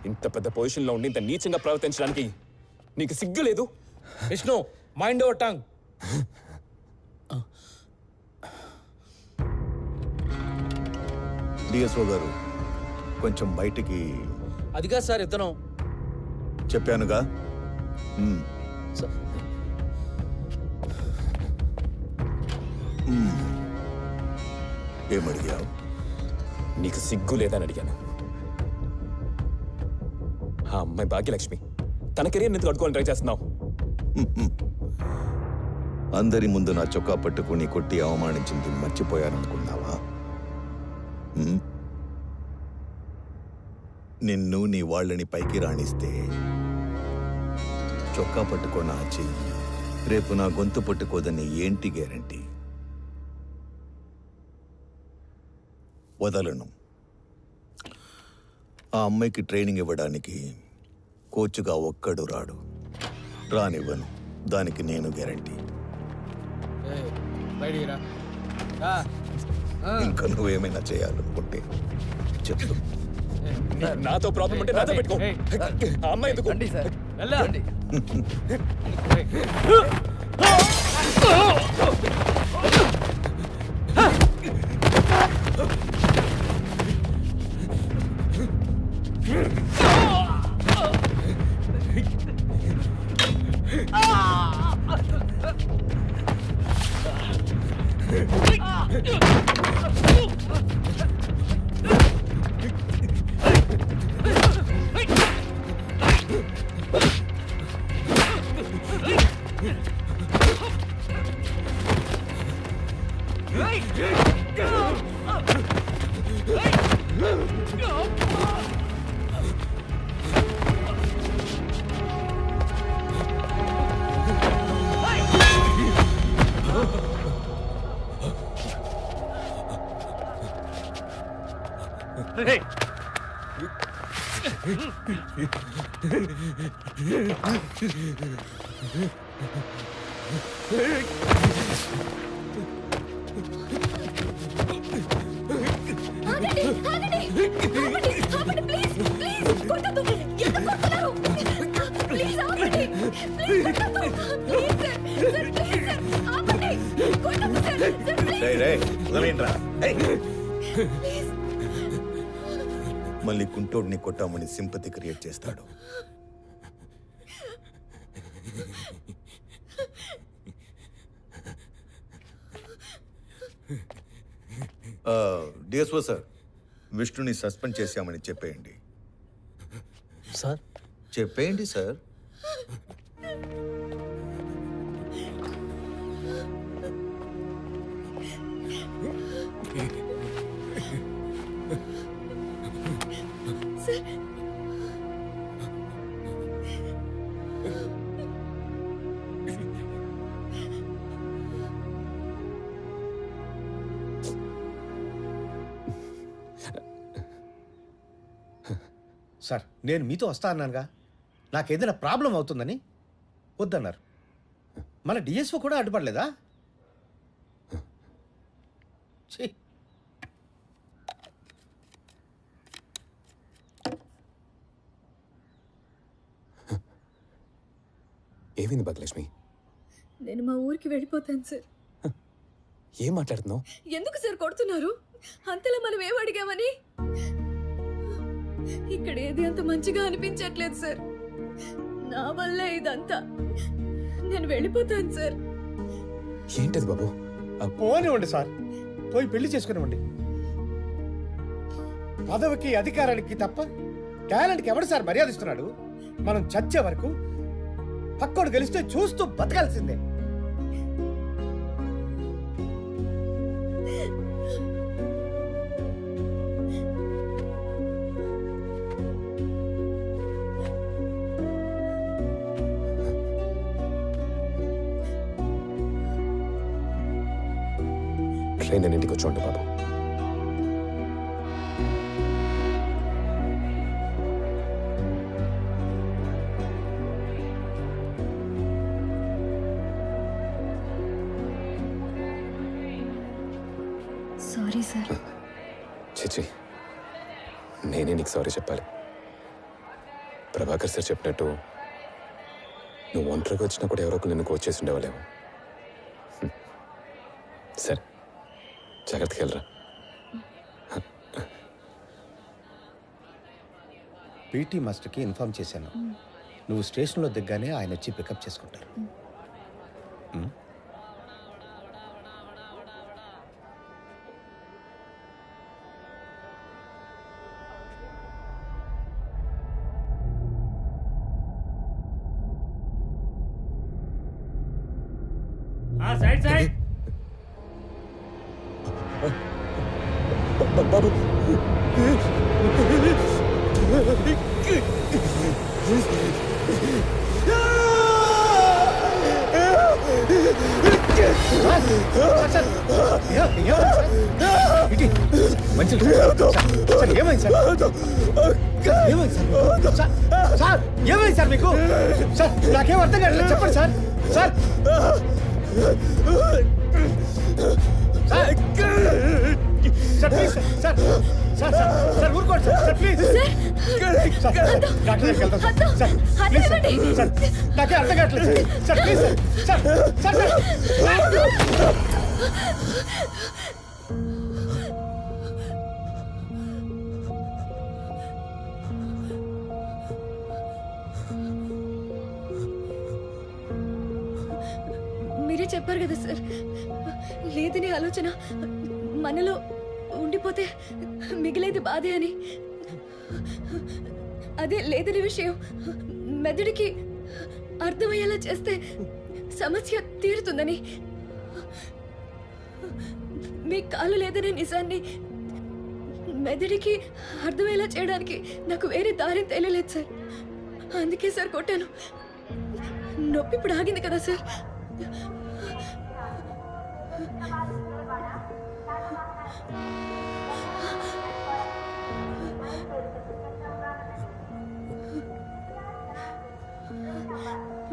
ఇంత పెద్ద పొజిషన్లో ఉండి ఇంత నీచంగా ప్రవర్తించడానికి నీకు సిగ్గు లేదు? Vishnu, mind your tongue. DSO గారు కొంచెం బయటికి. అదిగా సార్ ఇతను. చెప్పానుగా. ఏమడిగావు? నీకు సిగ్గు లేదని అడిగాను. ఆ అమ్మాయి భాగ్యలక్ష్మి, తన కెరీర్ ఎందుకు అడ్డుకోవాలని ట్రై చేస్తున్నావు? అందరి ముందు నా చొక్కా పట్టుకుని కొట్టి అవమానించింది మర్చిపోయాననుకున్నావా? నిన్ను నీ వాళ్ళని పైకి రాణిస్తే చొక్కా పట్టుకున్న ఆ చెయ్యి రేపు నా గొంతు పట్టుకోదని ఏంటి గ్యారంటీ? వదలను. ఆ అమ్మాయికి ట్రైనింగ్ ఇవ్వడానికి కోచ్గా ఒక్కడు రాడు. రానివ్వను. దానికి నేను గ్యారంటీ. ఇంకా నువ్వేమైనా చేయాలనుకుంటే చెప్పు. నాతో ప్రాబ్లం ఉంటే నాతో పెట్టుకో. ఆ అమ్మాయి ఎందుకు? మళ్ళీ కుంటోడిని కొట్టామని సింపతి క్రియేట్ చేస్తాడు. డిఎస్ఓ సార్, విష్ణుని సస్పెండ్ చేశామని చెప్పేయండి. సార్ చెప్పేయండి సార్. సార్ నేను మీతో వస్తా అన్నానుగా, నాకేదైనా ప్రాబ్లం అవుతుందని వద్దన్నారు. మన డిఎస్ఓ కూడా అడ్డుపడలేదా? ఛీ. ఏమైంది భాగ్యలక్ష్మి? నేను మా ఊరికి వెళ్ళిపోతాను సార్. ఏం మాట్లాడుతున్నావు? ఎందుకు సార్ కొడుతున్నారు? అంతలా మనం ఏం అడిగామని? ఇక్కడ ఏది అంత మంచిగా అనిపించట్లేదు సార్. నా వల్ల ఇదంతా. నేను వెళ్ళిపోతాను సార్. ఏంటది బాబు? పోనివ్వండి సార్, పోయి పెళ్లి చేసుకునివ్వండి. పదవికి అధికారానికి తప్ప టాలెంట్కి ఎవడు సార్ మర్యాద ఇస్తున్నాడు? మనం చచ్చే వరకు పక్కోడు గెలిస్తే చూస్తూ బతకాల్సిందే. ట్రైన్ ఇంటికి వచ్చి బాబు. Sorry sir. చిచి, నేనే నీకు సారీ చెప్పాలి. ప్రభాకర్ సార్ చెప్పినట్టు నువ్వు ఒంటరిగా వచ్చినా కూడా ఎవరో ఒకరు నిన్ను కోచ్ చేసి ఉండేవాళ్ళేమో. సరే, జాగ్రత్తగా వెళ్ళరా. పీటీ మాస్టర్కి ఇన్ఫార్మ్ చేశాను. నువ్వు స్టేషన్లో దిగ్గానే ఆయన వచ్చి పికప్ చేసుకుంటారు. Side side. బాబు ఏమైంది సార్ మీకు? సార్ నాకేం అర్థం కావట్లేదు, చెప్పండి sir. Sir sir please sir. Sir sir ఊరుకోండి సార్ ప్లీజ్. డాక్టర్ దగ్గరికి వెళ్తాం సార్. ప్లీజ్ సార్, నాకే అర్థం కావట్లేదు sir. Please sir. Sir sir మీరే చెప్పారు కదా సార్, లేదని ఆలోచన మనలో ఉండిపోతే మిగిలేది బాధే అని. అదే లేదని విషయం మెదడుకి అర్థమయ్యేలా చేస్తే సమస్య తీరుతుందని. మీ కాలు లేదనే నిజాన్ని మెదడికి అర్థమయ్యేలా చేయడానికి నాకు వేరే దారి తెలియలేదు సార్. అందుకే సార్ కొట్టాను. నొప్పి ఇప్పుడు ఆగింది కదా సార్.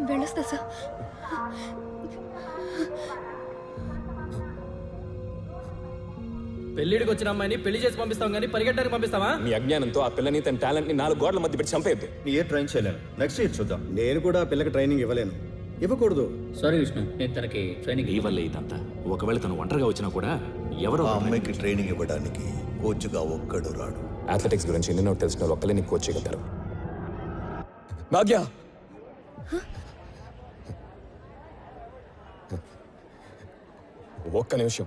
వెళ్ళొస్తా సార్. పెళ్లిడికి వచ్చిన అమ్మాయిని పెళ్లి చేసి పంపిస్తాం కానీ పరిగెట్టడానికి పంపిస్తావా? మీ అజ్ఞానంతో ఆ పిల్లని తన టాలెంట్ ని 4 గోడల మధ్య పెట్టి చంపేయద్దు. ఏ ట్రైన్ చేయలేను, నెక్స్ట్ ఇయర్ చూద్దాం. నేను కూడా ఆ పిల్లకి ట్రైనింగ్ ఇవ్వలేను, ఇవ్వకూడదు. సారీ విష్ణు, నేను తనకి ట్రైనింగ్ ఈ వల్లే ఇదంతా. ఒకవేళ తను ఒంటరిగా వచ్చినా కూడా ఎవరో ఆ అమ్మాయికి ట్రైనింగ్ ఇవ్వడానికి కోచ్గా ఒక్కడు రాడు. అథ్లెటిక్స్ గురించి ఎన్నో తెలిసిన ఒక్కలే నీకు కోచ్ చేయగలుగుతారు. భాగ్య, ఒక్క నిమిషం.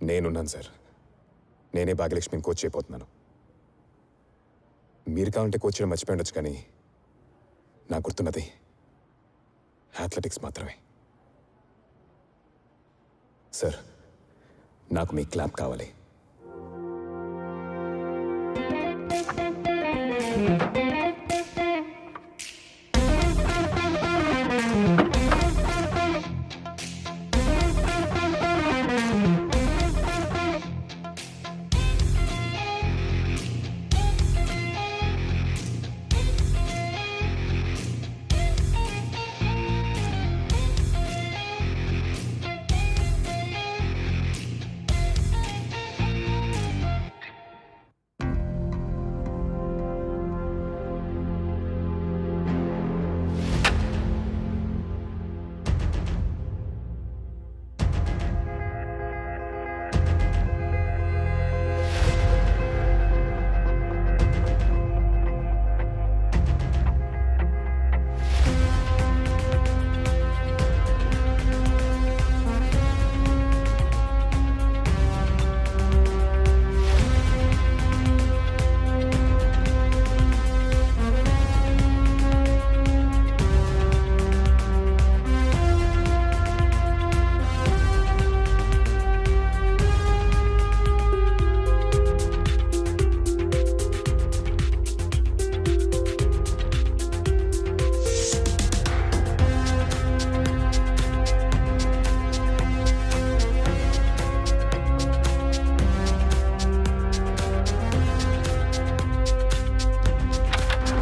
నేనున్నాను సార్. నేనే భాగ్యలక్ష్మిని కోచ్ చేయబోతున్నాను. మీరు కావాలంటే కోచ్ చేయడం మర్చిపోయి ఉండొచ్చు, కానీ నాకు గుర్తున్నది అథ్లెటిక్స్ మాత్రమే. సార్, నాకు మీ క్లాప్ కావాలి.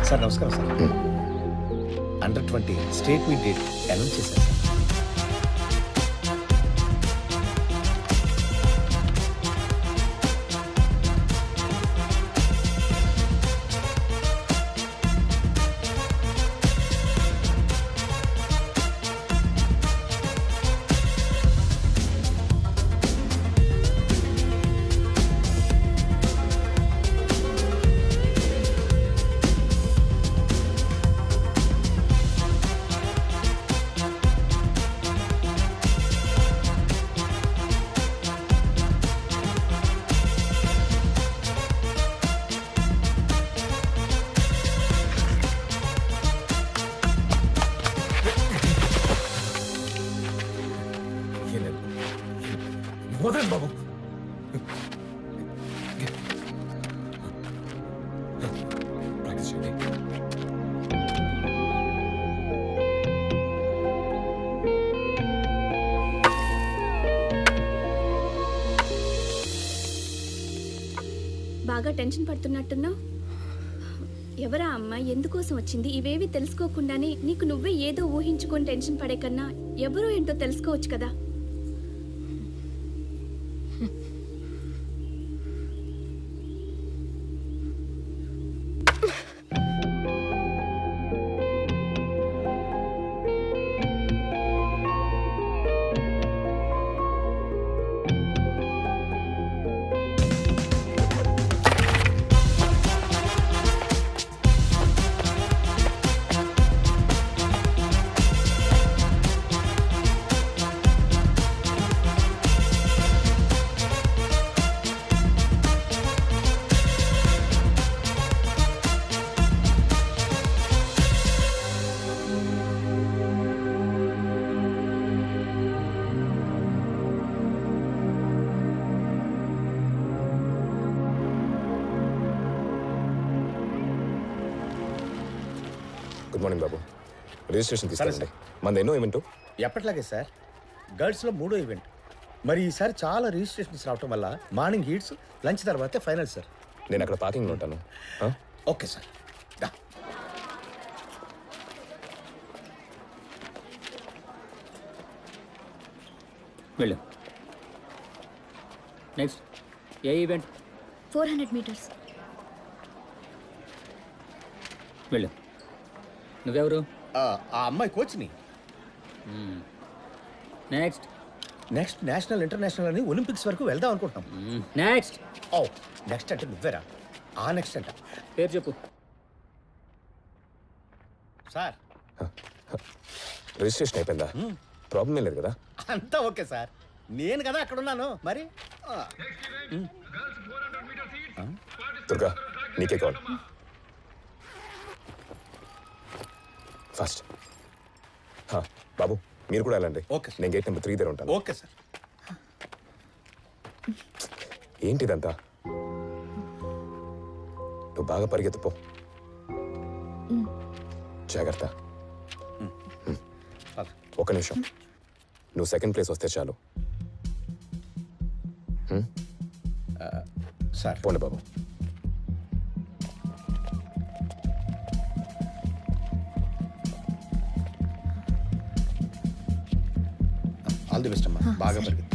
సార్ నమస్కారం sir. Under 20 state meet date announce చేశారు సార్. వదలండి బాబు. ప్రాక్టీస్ చేయండి. బాగా టెన్షన్ పడుతున్నట్టున్నావు. ఎవరా అమ్మాయి, ఎందుకోసం వచ్చింది, ఇవేవి తెలుసుకోకుండానే నీకు నువ్వే ఏదో ఊహించుకొని టెన్షన్ పడే కన్నా ఎవరో ఏంటో తెలుసుకోవచ్చు కదా. గుడ్ మార్నింగ్ బాబు. రిజిస్ట్రేషన్ తీసుకురండి. మనది ఎన్నో ఈవెంట్? ఎప్పట్లాగే సార్, గర్ల్స్లో 3వ ఈవెంట్. మరి ఈసారి చాలా రిజిస్ట్రేషన్స్ రావటం వల్ల మార్నింగ్ హీట్స్, లంచ్ తర్వాతే ఫైనల్ సార్. నేను అక్కడ పార్కింగ్లో ఉంటాను. Okay sir. వెళ్ళు. నెక్స్ట్ ఏ ఈవెంట్? 400 meters. వెళ్ళు. నువ్వెవరు? ఆ అమ్మాయి కోచ్ని. నెక్స్ట్ నెక్స్ట్ నేషనల్ ఇంటర్నేషనల్ అని ఒలింపిక్స్ వరకు వెళ్దాం అనుకుంటున్నాం. నెక్స్ట్. ఓ నెక్స్ట్ అంటే నువ్వేరా? ఆ నెక్స్ట్ అంట. పేరు చెప్పు సార్. రిజిస్ట్రేషన్ అయిపోయిందా? ప్రాబ్లం ఏం లేదు కదా? అంతా ఓకే సార్. నేను కదా అక్కడ ఉన్నాను. మరి దుర్గా నీకే కాల్ ఫాస్ట్. బాబు మీరు కూడా వెళ్ళండి. Okay sir. నేను గేట్ నెంబర్ 3 దగ్గర ఉంటాను. Okay sir. ఏంటిదంతా? నువ్వు బాగా పరిగెత్తుపో. జాగ్రత్త. ఒక నిమిషం. నువ్వు సెకండ్ ప్లేస్ వస్తే చాలు. సార్ పోండి బాబు. ఆల్ ది బెస్ట్ అమ్మా. బాగా పరిగెత్తు.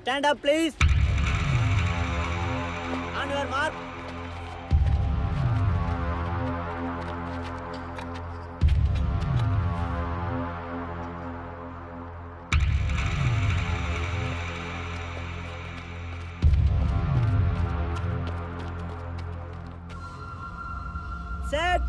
Stand up, please. On your mark. Set.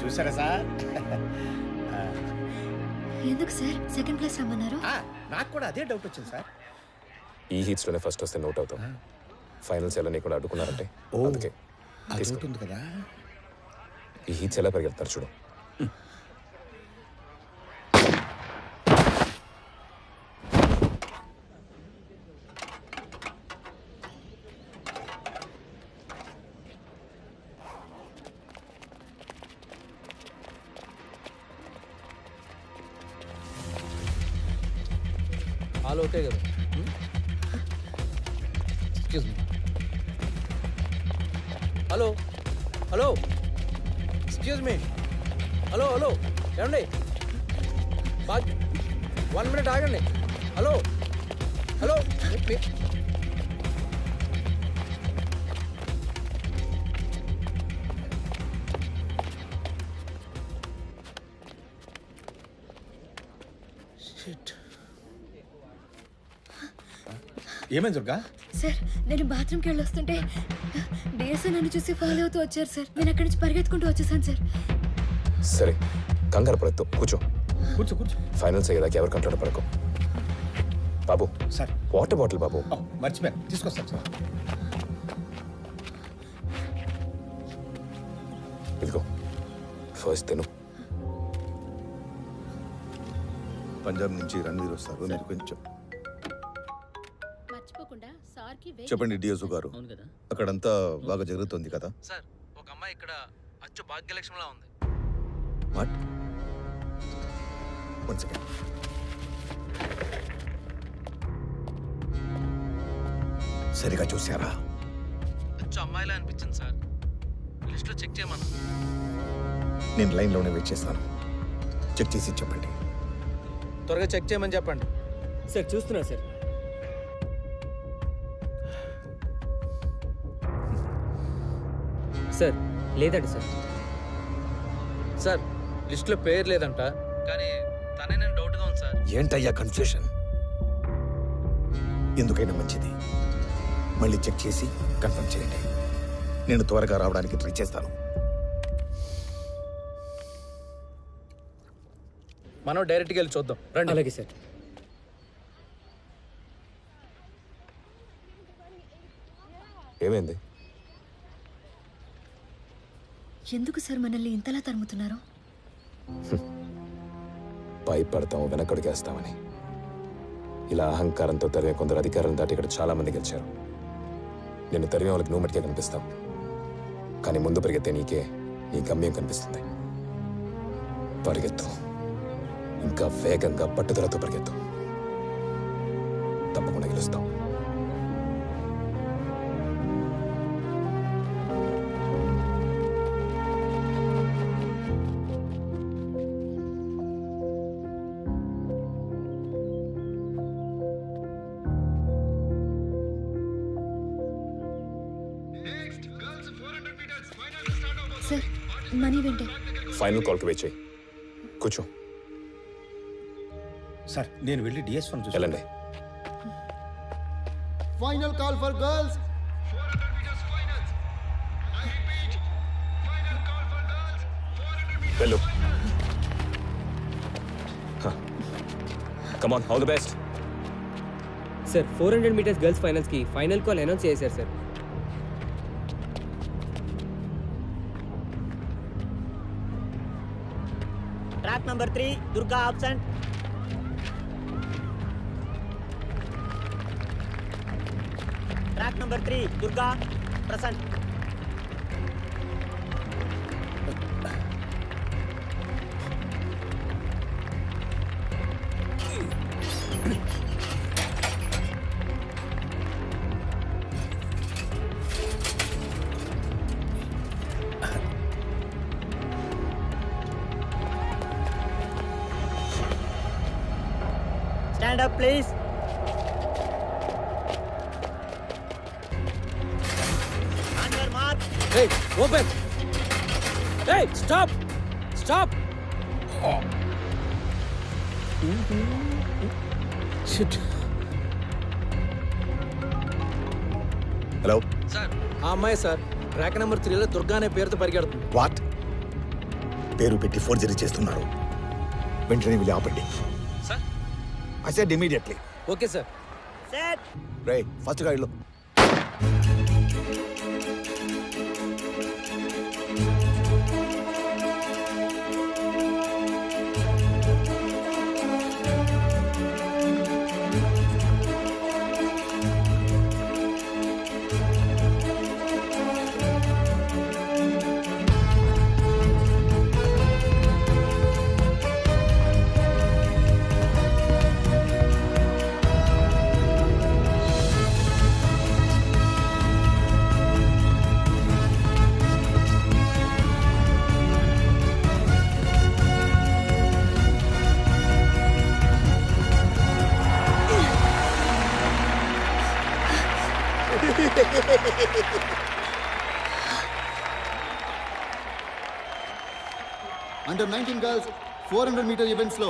చూసారా సార్? ఎందుకు సార్ సెకండ్ ప్లేస్ రమ్మన్నారు? నాకు కూడా అదే డౌట్ వచ్చింది సార్. ఈ హీట్స్ లోనే ఫస్ట్ వస్తే నోట్ అవుతాం. ఫైనల్స్ ఎలా నీకు కూడా అడ్డుకున్నారంటే అందుకే ఉంటుంది కదా. ఈ హీట్స్ ఎలా పరిగెడతారు చూడు. ఆల్ ఓకే కదా? Excuse me. Hello hello excuse me. Hello hello ఏమండి? 1 మినిట్ ఆగండి. హలో హలో ఏమైంది దుర్గా? సార్ నేను బాత్రూమ్కి వెళ్ళి వస్తుంటే డిఎస్ఏ నన్ను చూసి ఫాలో అవుతూ వచ్చారు సార్. నేను అక్కడి నుంచి పరిగెత్తుకుంటూ వచ్చేసాను సార్. సరే కంగారు పడద్దు. కూర్చో కూర్చో కూర్చో. ఫైనల్స్ అయ్యేదాకా ఎవరు కంట్రోల్ పడకు. బాబు సార్ వాటర్ బాటిల్ బాబు. మర్చిపోయాను, తీసుకొస్తాను సార్. ఇదిగో ఫస్ట్ తిను. పంజాబ్ నుంచి రణ్వీర్ వస్తారు, మీరు కొంచెం మర్చిపోకుండా సార్కి చెప్పండి. డిఎస్ఓ గారు, అవును కదా. అక్కడంతా బాగా జరుగుతుంది కదా? సార్ ఒక అమ్మాయి ఇక్కడ అచ్చు భాగ్యలక్ష్మిలా ఉంది. వాట్? One second. సరిగా చూసారా? అచ్చు అమ్మాయిలా అనిపించింది సార్. లిస్ట్లో చెక్ చేయమన్నా. నేను లైన్లోనే వెయిట్ చేస్తాను. చెక్ చేసి చెప్పండి. త్వరగా చెక్ చేయమని చెప్పండి. సార్ చూస్తున్నా సార్. సార్ లేదండి సార్. సార్ లిస్ట్లో పేరు లేదంట, కానీ తనే నేను డౌట్గా ఉంది సార్. ఏంటయ్యా కన్ఫ్యూషన్? ఎందుకైనా మంచిది మళ్ళీ చెక్ చేసి కన్ఫర్మ్ చేయండి. నేను త్వరగా రావడానికి ట్రై చేస్తాను. మనం డైరెక్ట్గా వెళ్ళి చూద్దాం రండి. అలాగే సార్. ఏమైంది? ఎందుకు సార్ మనల్ని ఇంతలా తరుముతున్నారు? భయపడతాం, వెనకడుగేస్తామని. ఇలా అహంకారంతో తరిమే కొందరు అధికారులను దాటి ఇక్కడ చాలా మంది గెలిచారు. నేను తరిమే వాళ్ళకి నువ్వు మట్టిగా కనిపిస్తావు, కానీ ముందు పరిగెత్తే నీకే నీ గమ్యం కనిపిస్తుంది. పరిగెత్తు, ఇంకా వేగంగా పట్టుదలతో పరిగెత్తు, తప్పకుండా గెలుస్తావు. సార్ మనీ వెంటే ఫైనల్ కాల్కి వెయిట్ చేయి. కూర్చో. సార్ నేను వెళ్ళి DS1 చూసి వెళ్ళండి. Final call for girls. వెళ్ళు. Come on, all the best. Sir 400 metres girls ఫైనల్స్కి ఫైనల్ కాల్ అనౌన్స్ చేశారు sir. Track number 3, Durga absent. Track number 3, Durga present. Stand up, please. On your mark. Hey, open. Hey, stop. Stop. Shit. Hello sir, ఆ అమ్మాయి సార్ ట్రాక్ నెంబర్ 3లో దుర్గా అనే పేరుతో పరిగెడుతుంది. వాట్? పేరు పెట్టి ఫోర్జరీ చేస్తున్నారు. వెంటనే వెళ్ళి ఆపండి. Sir, I said immediately. Okay sir. Set. Ray first గా ఇల్లు. Under 19 girls 400 మీటర్ ఈవెంట్స్ లో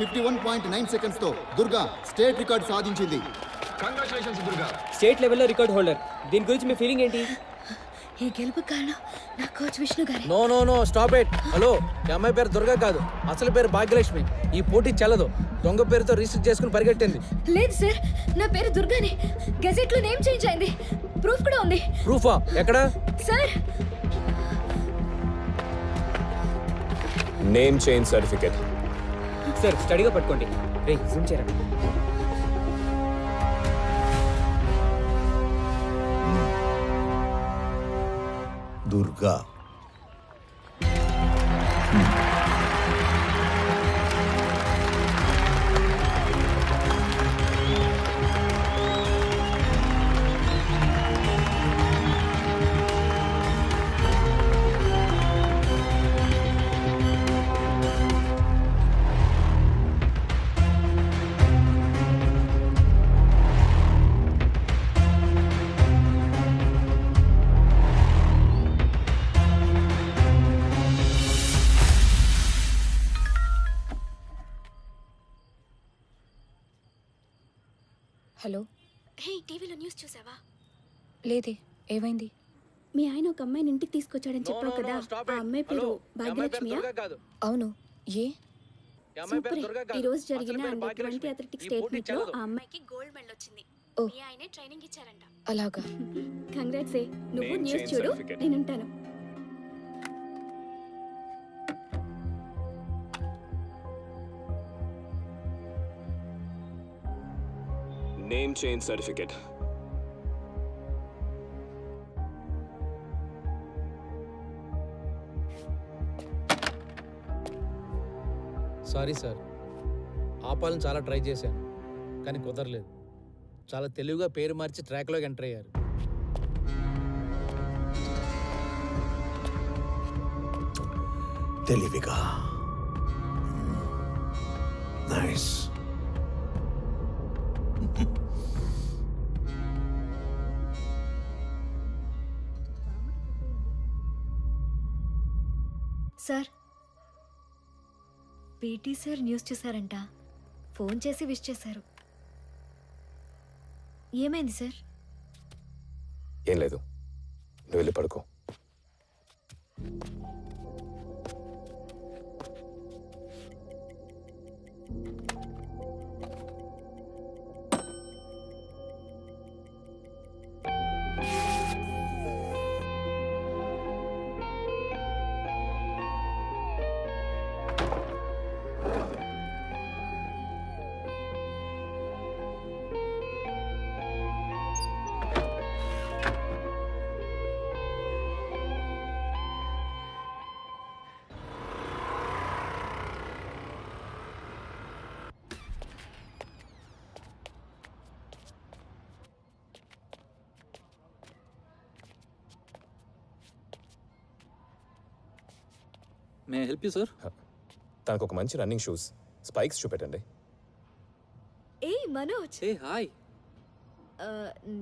51.9 సెకండ్స్ తో దుర్గా స్టేట్ రికార్డ్ సాధించింది. కంగ్రాచులేషన్స్ దుర్గా, స్టేట్ లెవెల్లో రికార్డ్ హోల్డర్. దీని గురించి మీ ఫీలింగ్ ఏంటి? ఈ గెలుపు కారణం నా కోచ్ విష్ణు గారి. No no no, stop it. Hello, ఈ అమ్మాయి పేరు దుర్గా కాదు, అసలు పేరు భాగ్యలక్ష్మి. ఈ పోటీ చెల్లదు. దొంగ పేరుతో రిజిస్టర్ చేసుకుని పరిగెట్టింది. లేదు సార్, నా పేరు దుర్గానే. గెజెట్ లో నేమ్ చేంజ్ అయింది. ప్రూఫ్ కూడా ఉంది. ప్రూఫా? ఎక్కడ sir? Name change certificate. Sir స్టడీగా పట్టుకోండి. రే జూమ్ చేయరా. దుర్గా టీవీలో న్యూస్ చూసావా? లేదే, ఏమైంది? మీ ఆయన ఒక అమ్మాయిని ఇంటికి తీసుకొచ్చాడని చెప్పావు కదా, ఆ అమ్మాయి పేరు భాగ్యలక్ష్మియా? అవును, ఏ? సూపర్. ఈ రోజు జరిగిన అండర్ 20 అథ్లెటిక్స్ స్టేట్ మీట్ లో ఆ అమ్మాయికి గోల్డ్ మెడల్ వచ్చింది. మీ ఆయనే ట్రైనింగ్ ఇచ్చారంట. అలాగా. కంగ్రాట్స్. నువ్వు న్యూస్ చూడు, నేను ఉంటాను. Name change certificate. Sorry sir, ఆపాలని చాలా ట్రై చేశాను కానీ కుదరలేదు. చాలా తెలివిగా పేరు మార్చి ట్రాక్లోకి ఎంటర్ అయ్యారు. తెలివిగా. Nice. Sir, PT sir news చూసారంట. ఫోన్ చేసి విష్ చేశారు. ఏమైంది సార్? ఏం లేదు, నువ్వు వెళ్ళి పడుకో. May help you sir? తనకు ఒక మంచి రన్నింగ్ షూస్, స్పైక్స్ చూపెట్టండి. ఏయ్ మనోజ్. ఏ హాయ్.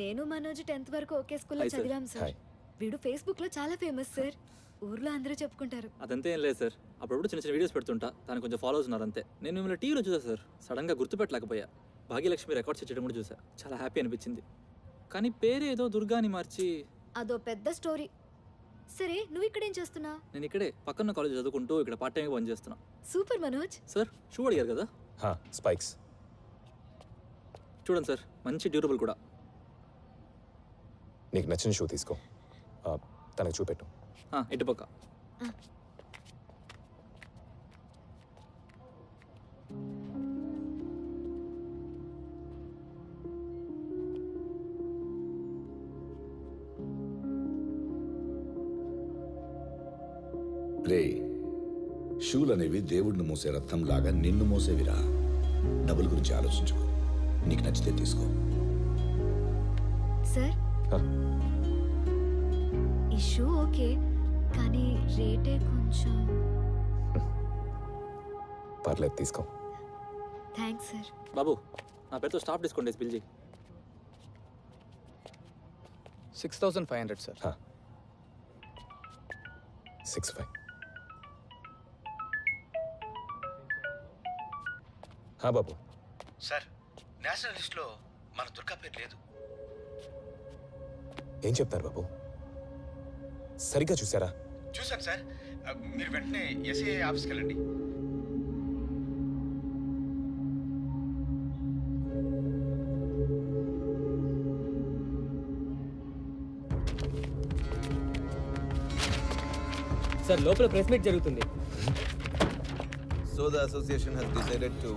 నేను మనోజ్ 10th వరకు ఒకే స్కూల్లో Hi, sir. చదివాం సార్. వీడు ఫేస్బుక్ లో చాలా ఫేమస్ సార్. ఊర్లో అందరూ చెప్పుకుంటారు. అదంతా ఏం లేదు సార్, అప్పుడప్పుడు చిన్న చిన్న వీడియోస్ పెడుతుంటా, దానికి కొంచెం ఫాలోవర్స్ ఉన్నారు అంతే. నేను మిమ్మల్ని టీవీలో చూసా సార్, సడన్గా గుర్తుపెట్టలేకపోయా. భాగ్యలక్ష్మి రికార్డ్స్ చేయడం కూడా చూసా, చాలా హ్యాపీ అనిపించింది. కానీ పేరు ఏదో దుర్గాని మార్చి. అదో పెద్ద స్టోరీ. సరే, నువ్వు ఇక్కడేం చేస్తున్నా? నేను ఇక్కడే పక్కన కాలేజ్ చదువుకుంటూ ఇక్కడ పార్ట్ టైంగా పని చేస్తున్నా. సూపర్ మనోజ్. సార్ షూ అడిగారు కదా? స్పైక్స్ చూడండి సార్, మంచి డ్యూరబుల్ కూడా. నీకు నచ్చిన షూ తీసుకో, తనకు చూపెట్టు. ఇటు పక్క. రే, షూలు అనేవి దేవుడిని మోసే రథం లాగా నిన్ను మోసేవిరా. డబ్బుల గురించి ఆలోచించుకో, నీకు నచ్చితే తీసుకో. సార్, ఈ షూ ఓకే, కానీ రేటే కొంచెం. పర్లేదు, తీసుకో. Thanks sir. బాబు, నా పేరుతో స్టాఫ్ డిస్కౌంట్ వేసి బిల్ చేయి. 6500 సార్. 65. బాబు. సార్, నేషనల్ లిస్ట్లో మన దుర్గా పేరు లేదు. ఏం చెప్తారు బాబు? సరిగ్గా చూసారా? చూశాను సార్. మీరు వెంటనే ఎస్ఐ ఆఫీస్కి వెళ్ళండి. సార్, లోపల ప్రెస్ మీట్ జరుగుతుంది. So the association has decided to.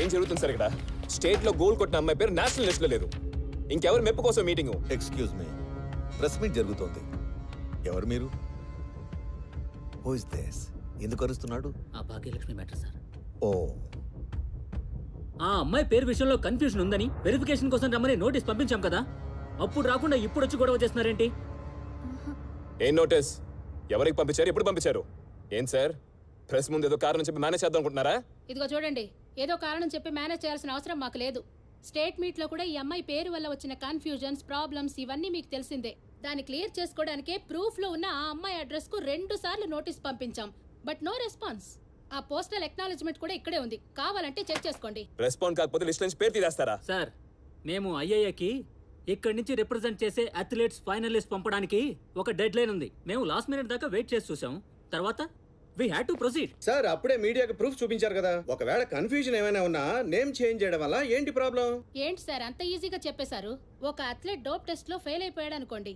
ఏం జరుగుతుంది సార్ ఇక్కడ? స్టేట్ లో గోల్ కొట్టిన అమ్మాయి పేరు నేషనల్ లిస్ట్ లో లేదు. ఇంకెవరు మెప్పు కోసం meeting? Excuse me, press meet జరుగుతోంది. ఎవరు మీరు? Who is this? ఎందుకు అరుస్తున్నాడు? ఆ భాగ్యలక్ష్మి మ్యాటర్ సార్. ఓ, ఆ అమ్మాయి పేరు విషయంలో కన్ఫ్యూజన్ ఉందని వెరిఫికేషన్ కోసం రమ్మని నోటీస్ పంపించాం కదా, అప్పుడు రాకుండా ఇప్పుడు వచ్చి గొడవ చేస్తున్నారేంటి? ఏం నోటీస్? ఎవరికి పంపించారు? ఎప్పుడు పంపించారు? ఏం సార్, ప్రెస్ ముందు ఏదో కారణం చెప్పి మేనేజ్ చేద్దాం అనుకుంటున్నారా? ఇదిగో చూడండి, ఏదో కారణం చెప్పి మేనేజ్ చేయాల్సిన అవసరం మాకు లేదు. స్టేట్ మీట్ లో కూడా ఈ అమ్మాయి పేరు వల్ల వచ్చిన కన్ఫ్యూజన్స్, ప్రాబ్లమ్స్ ఇవన్నీ మీకు తెలిసిందే. దాన్ని క్లియర్ చేసుకోవడానికే ప్రూఫ్ లో ఉన్న ఆ అమ్మాయి అడ్రస్ కు 2 సార్లు నోటీస్ పంపించాం, బట్ నో రెస్పాన్స్. ఆ పోస్టల్ ఎక్నాలజ్మెంట్ కూడా ఇక్కడే ఉంది, కావాలంటే చెక్ చేసుకోండి. రెస్పాండ్ కాకపోతే లిస్ట్ నుంచి పేరు తీసేస్తారా? సార్, మేము ఐఐఏకి ఇక్కడి నుంచి రిప్రజెంట్ చేసే అథ్లెట్స్ ఫైనలిస్ట్ పంపడానికి ఒక డెడ్ లైన్ ఉంది. మేము లాస్ట్ మినిట్ దాకా వెయిట్ చేసి చూసాం. తర్వాత we had to proceed. Sir అప్పుడే మీడియాకి ప్రూఫ్ చూపించారు కదా, ఒకవేళ కన్ఫ్యూజన్ ఏమైనా ఉన్నా నేమ్ చేంజ్ చేయడం వల్ల ఏంటి ప్రాబ్లం? ఏంటి సార్ అంత ఈజీగా చెప్పేశారు? ఒక అథ్లెట్ డోప్ టెస్ట్ లో ఫెయిల్ అయిపోయాడు అనుకోండి,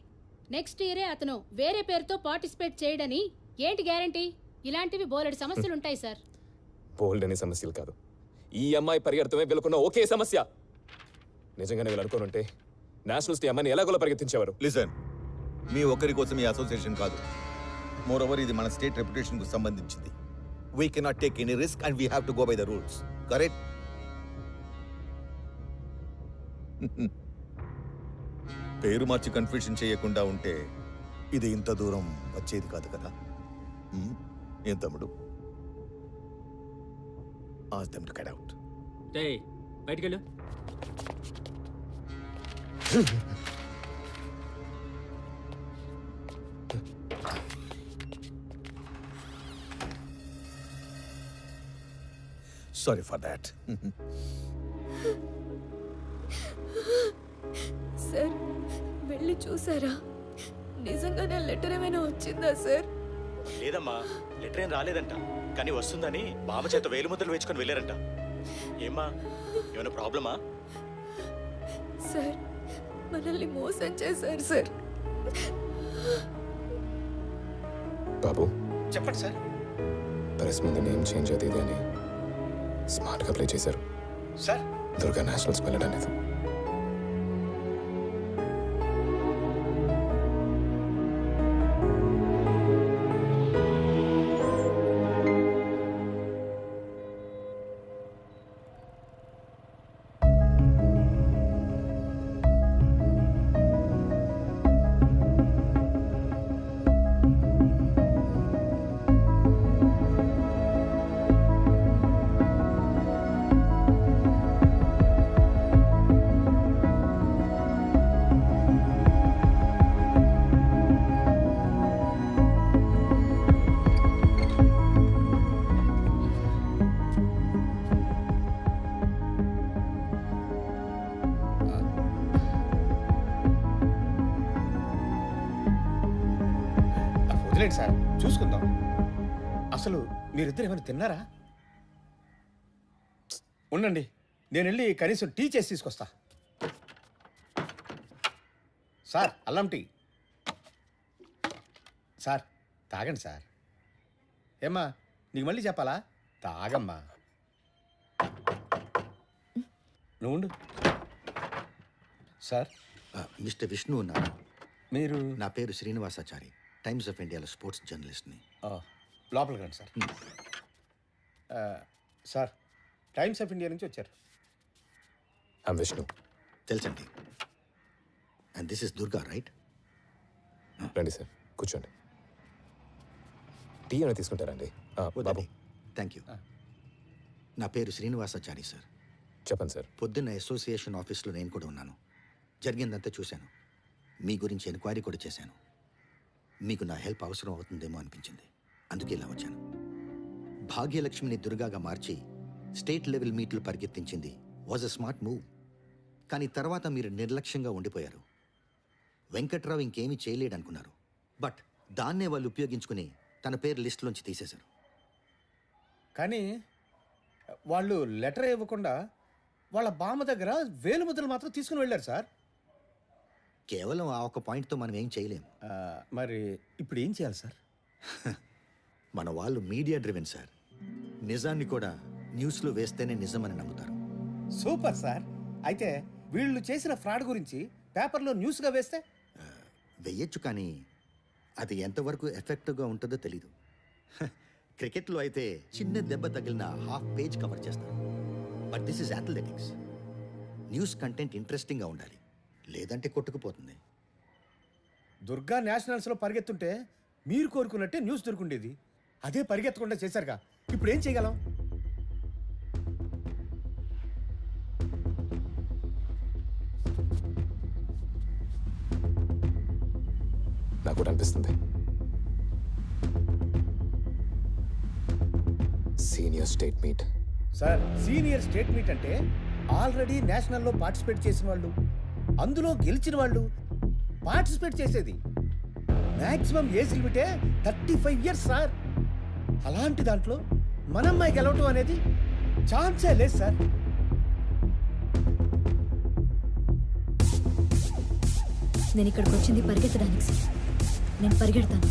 నెక్స్ట్ ఇయరే అతను వేరే పేరుతో పార్టిసిపేట్ చేయడని ఏంటి గ్యారంటీ? ఇలాంటివి బోలెడు సమస్యలు ఉంటాయి సార్. బోల్డ్ అనే సమస్యలు కాదు, ఈ అమ్మాయి పరిగెడతమే వీళ్ళకున్న ఒకే సమస్య. నిజంగానే వీళ్ళు అనుకోనుంటే నేషనల్స్ టీ అమ్మాయిని ఎలాగోలా పరిగెత్తించేవారు. లిసన్, మీ ఒక్కరి కోసం ఈ అసోసియేషన్ కాదు. మోర్ ఓవర్ ఇది మన స్టేట్ రెప్యుటేషన్ కు సంబంధించింది. We cannot take any risk and we have to go by the rules. Correct? పేరు మార్చి కన్ఫ్యూషన్ చేయకుండా ఉంటే ఇది ఇంత దూరం వచ్చేది కాదు కదా. ఏం తమ్ముడు? Ask them to get out. డేయ్ బయటికెళ్ళు. Sorry for that. సార్ వెళ్ళి చూసారా? నిజంగానే లెటర్ ఏమైనా వచ్చిందా సార్? లేదమ్మా, లెటర్ ఏం రాలేదంట. కానీ వస్తుందని బామ చేత వేలు ముద్రలు వేసుకొని వెళ్ళారంట. ఏమ్మా, ఏమైనా ప్రాబ్లమా? సార్ మనల్ని మోసం చేశారు సార్. బాబు చెప్పండి సార్. ప్రెస్ ముందు నేమ్ చేంజ్ అవుతుంది అని స్మార్ట్గా ప్లే చేశారు సార్. దుర్గా నేషనల్స్ వెళ్ళడానికి వదిలేండి సార్, చూసుకుందాం. అసలు మీరిద్దరు ఏమైనా తిన్నారా? ఉండండి, నేను వెళ్ళి కనీసం టీ చేసి తీసుకొస్తా. సార్ అల్లం టీ. సార్ తాగండి సార్. ఏమ్మా నీకు మళ్ళీ చెప్పాలా? తాగమ్మా. నువ్వు ఉండు. సార్ మిస్టర్ విష్ణు ఉన్నారు. మీరు? నా పేరు శ్రీనివాసాచారి, టైమ్స్ ఆఫ్ ఇండియాలో స్పోర్ట్స్ జర్నలిస్ట్ని. లోపలికి రండి sir. Sir times of India నుంచి వచ్చారు. విష్ణు తెలుసండి. And this is Durga, right? రండి సార్, కూర్చోండి. టీ ఏమైనా తీసుకుంటారండి? బాబు థ్యాంక్ యూ. నా పేరు శ్రీనివాసాచారి సార్. చెప్పండి సార్. పొద్దున్న అసోసియేషన్ ఆఫీస్లో నేను కూడా ఉన్నాను. జరిగిందంతా చూశాను. మీ గురించి ఎంక్వైరీ కూడా చేశాను. మీకు నా హెల్ప్ అవసరం అవుతుందేమో అనిపించింది, అందుకే ఇలా వచ్చాను. భాగ్యలక్ష్మిని దుర్గాగా మార్చి స్టేట్ లెవెల్ మీట్లు పరిగెత్తించింది వాజ్ అ స్మార్ట్ మూవ్. కానీ తర్వాత మీరు నిర్లక్ష్యంగా ఉండిపోయారు. వెంకట్రావు ఇంకేమీ చేయలేడనుకున్నారు. బట్ దాన్నే వాళ్ళు ఉపయోగించుకుని తన పేరు లిస్టులోంచి తీసేశారు. కానీ వాళ్ళు లెటర్ ఇవ్వకుండా వాళ్ళ బామ్మ దగ్గర వేలు ముద్రలు మాత్రం తీసుకుని వెళ్ళారు సార్. కేవలం ఆ ఒక పాయింట్తో మనం ఏం చేయలేము. మరి ఇప్పుడు ఏం చేయాలి సార్? మన వాళ్ళు మీడియా డ్రివెన్ సార్. నిజాన్ని కూడా న్యూస్లో వేస్తేనే నిజమని నమ్ముతారు. Super sir. అయితే వీళ్ళు చేసిన ఫ్రాడ్ గురించి పేపర్లో న్యూస్గా వేస్తే? వెయ్యొచ్చు, కానీ అది ఎంతవరకు ఎఫెక్టివ్గా ఉంటుందో తెలీదు. క్రికెట్లో అయితే చిన్న దెబ్బ తగిలిన హాఫ్ పేజ్ కవర్ చేస్తారు. But this is athletics. News content ఇంట్రెస్టింగ్గా ఉండాలి, లేదంటే కొట్టుకుపోతుంది. దుర్గా నేషనల్స్లో పరిగెత్తుంటే మీరు కోరుకున్నట్టే న్యూస్ దొరుకుండేది. అదే పరిగెత్తకుండా చేశారుగా. ఇప్పుడు ఏం చేయగలం? నాకు కూడా అనిపిస్తుంది. Senior state meet. Sir senior state meet అంటే ఆల్రెడీ నేషనల్లో పార్టిసిపేట్ చేసిన వాళ్ళు. అందులో గెలిచిన వాళ్ళు పార్టిసిపేట్ చేసేది. మ్యాక్సిమం ఏజ్ లిమిటే 35 ఇయర్స్ సార్. అలాంటి దాంట్లో మన అమ్మాయి గెలవటం అనేది ఛాన్సే లేదు సార్. నేను ఇక్కడికి వచ్చింది పరిగెత్తడానికి సార్. నేను పరిగెడతాను.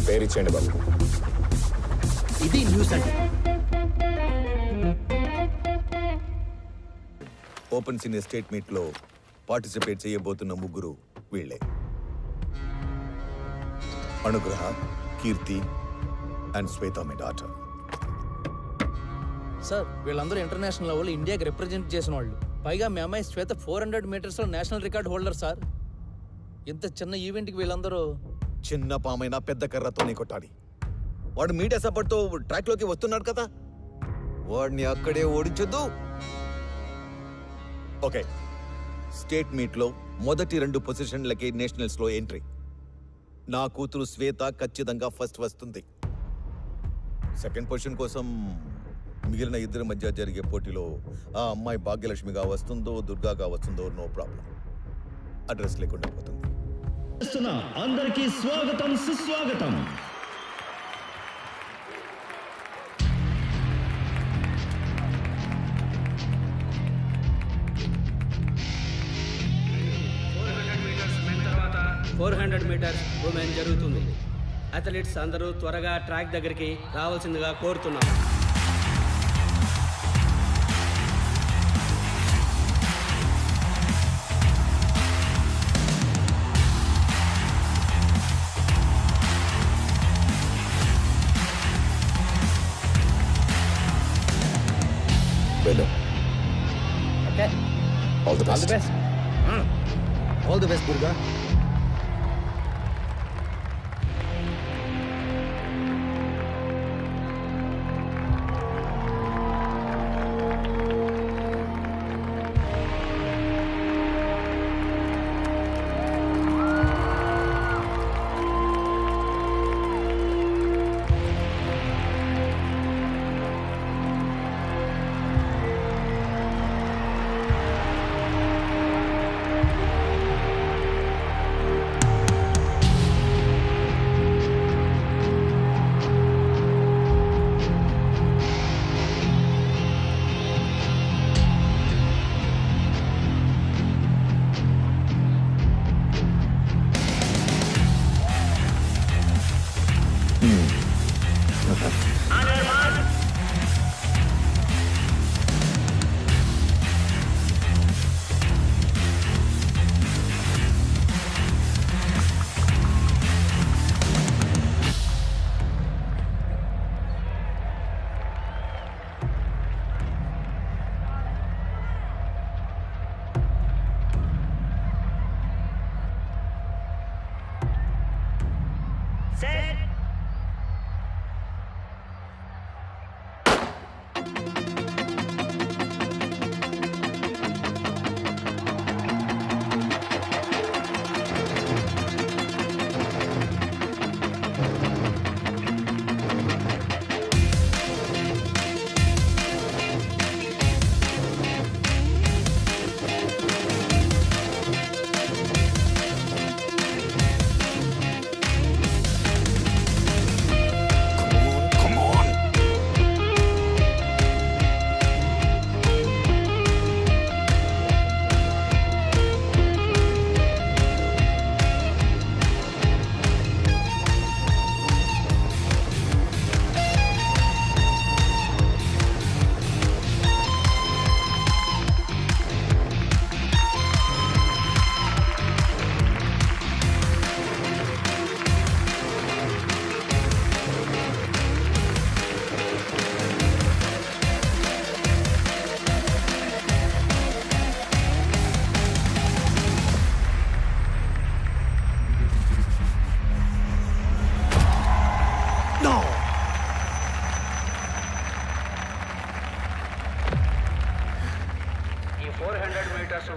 పేరిచ్చేయండి బాబు. ఇది న్యూస్ అంటే. ఓపెన్ సీనియర్ స్టేట్ మీట్లో పార్టిసిపేట్ చేయబోతున్న ముగ్గురు వీళ్ళే. అనుగ్రహ, కీర్తి అండ్ శ్వేత మీ డాటర్. సార్ వీళ్ళందరూ ఇంటర్నేషనల్ లెవెల్ ఇండియాకి రిప్రజెంట్ చేసిన వాళ్ళు. పైగా మీ అమ్మాయి శ్వేత 400 మీటర్స్లో నేషనల్ రికార్డ్ హోల్డర్ సార్. ఇంత చిన్న ఈవెంట్కి వీళ్ళందరూ చిన్న పామైనా పెద్ద కర్రతోనే కొట్టాలి. వాడు మీడియా సపోర్ట్తో ట్రాక్లోకి వస్తున్నాడు కదా, వాడిని అక్కడే ఓడించొద్దు. ఓకే, స్టేట్ మీట్లో మొదటి 2 పొజిషన్లకి నేషనల్స్లో ఎంట్రీ. నా కూతురు శ్వేత ఖచ్చితంగా ఫస్ట్ వస్తుంది. సెకండ్ పొజిషన్ కోసం మిగిలిన ఇద్దరి మధ్య జరిగే పోటీలో ఆ అమ్మాయి భాగ్యలక్ష్మిగా వస్తుందో దుర్గాగా వస్తుందో నో ప్రాబ్లం, అడ్రస్ లేకుండా పోతుంది. అందరికీ స్వాగతం, సుస్వాగతం. మీటర్స్ ఉమెన్ జరుగుతుంది. అథ్లెట్స్ అందరూ త్వరగా ట్రాక్ దగ్గరికి రావాల్సిందిగా కోరుతున్నాం. వెళ్ళు. All the best. All the best Durga.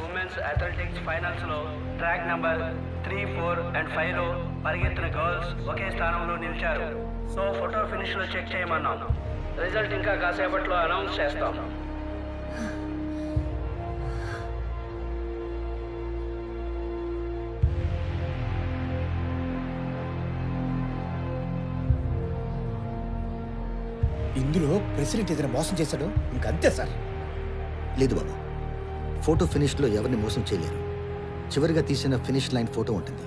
Women's athletics finals లో ట్రాక్ నంబర్ 3, 4 and 5 లో పరిగెత్తిన గర్ల్స్ ఒకే స్థానంలో నిలిచారు. సో ఫోటో ఫినిష్ లో చెక్ చేయమన్నాం. రిజల్ట్ ఇంకా కాసేపట్లో అనౌన్స్ చేస్తాం. ఇందులో ప్రెసిడెంట్ ఏదైనా మోసం చేశాడు ఇంకంతే సార్. లేదు బాబు, ఫోటో ఫినిష్లో ఎవరిని మోసం చేయలేరు. చివరిగా తీసిన ఫినిష్ లైన్ ఫోటో ఉంటుంది.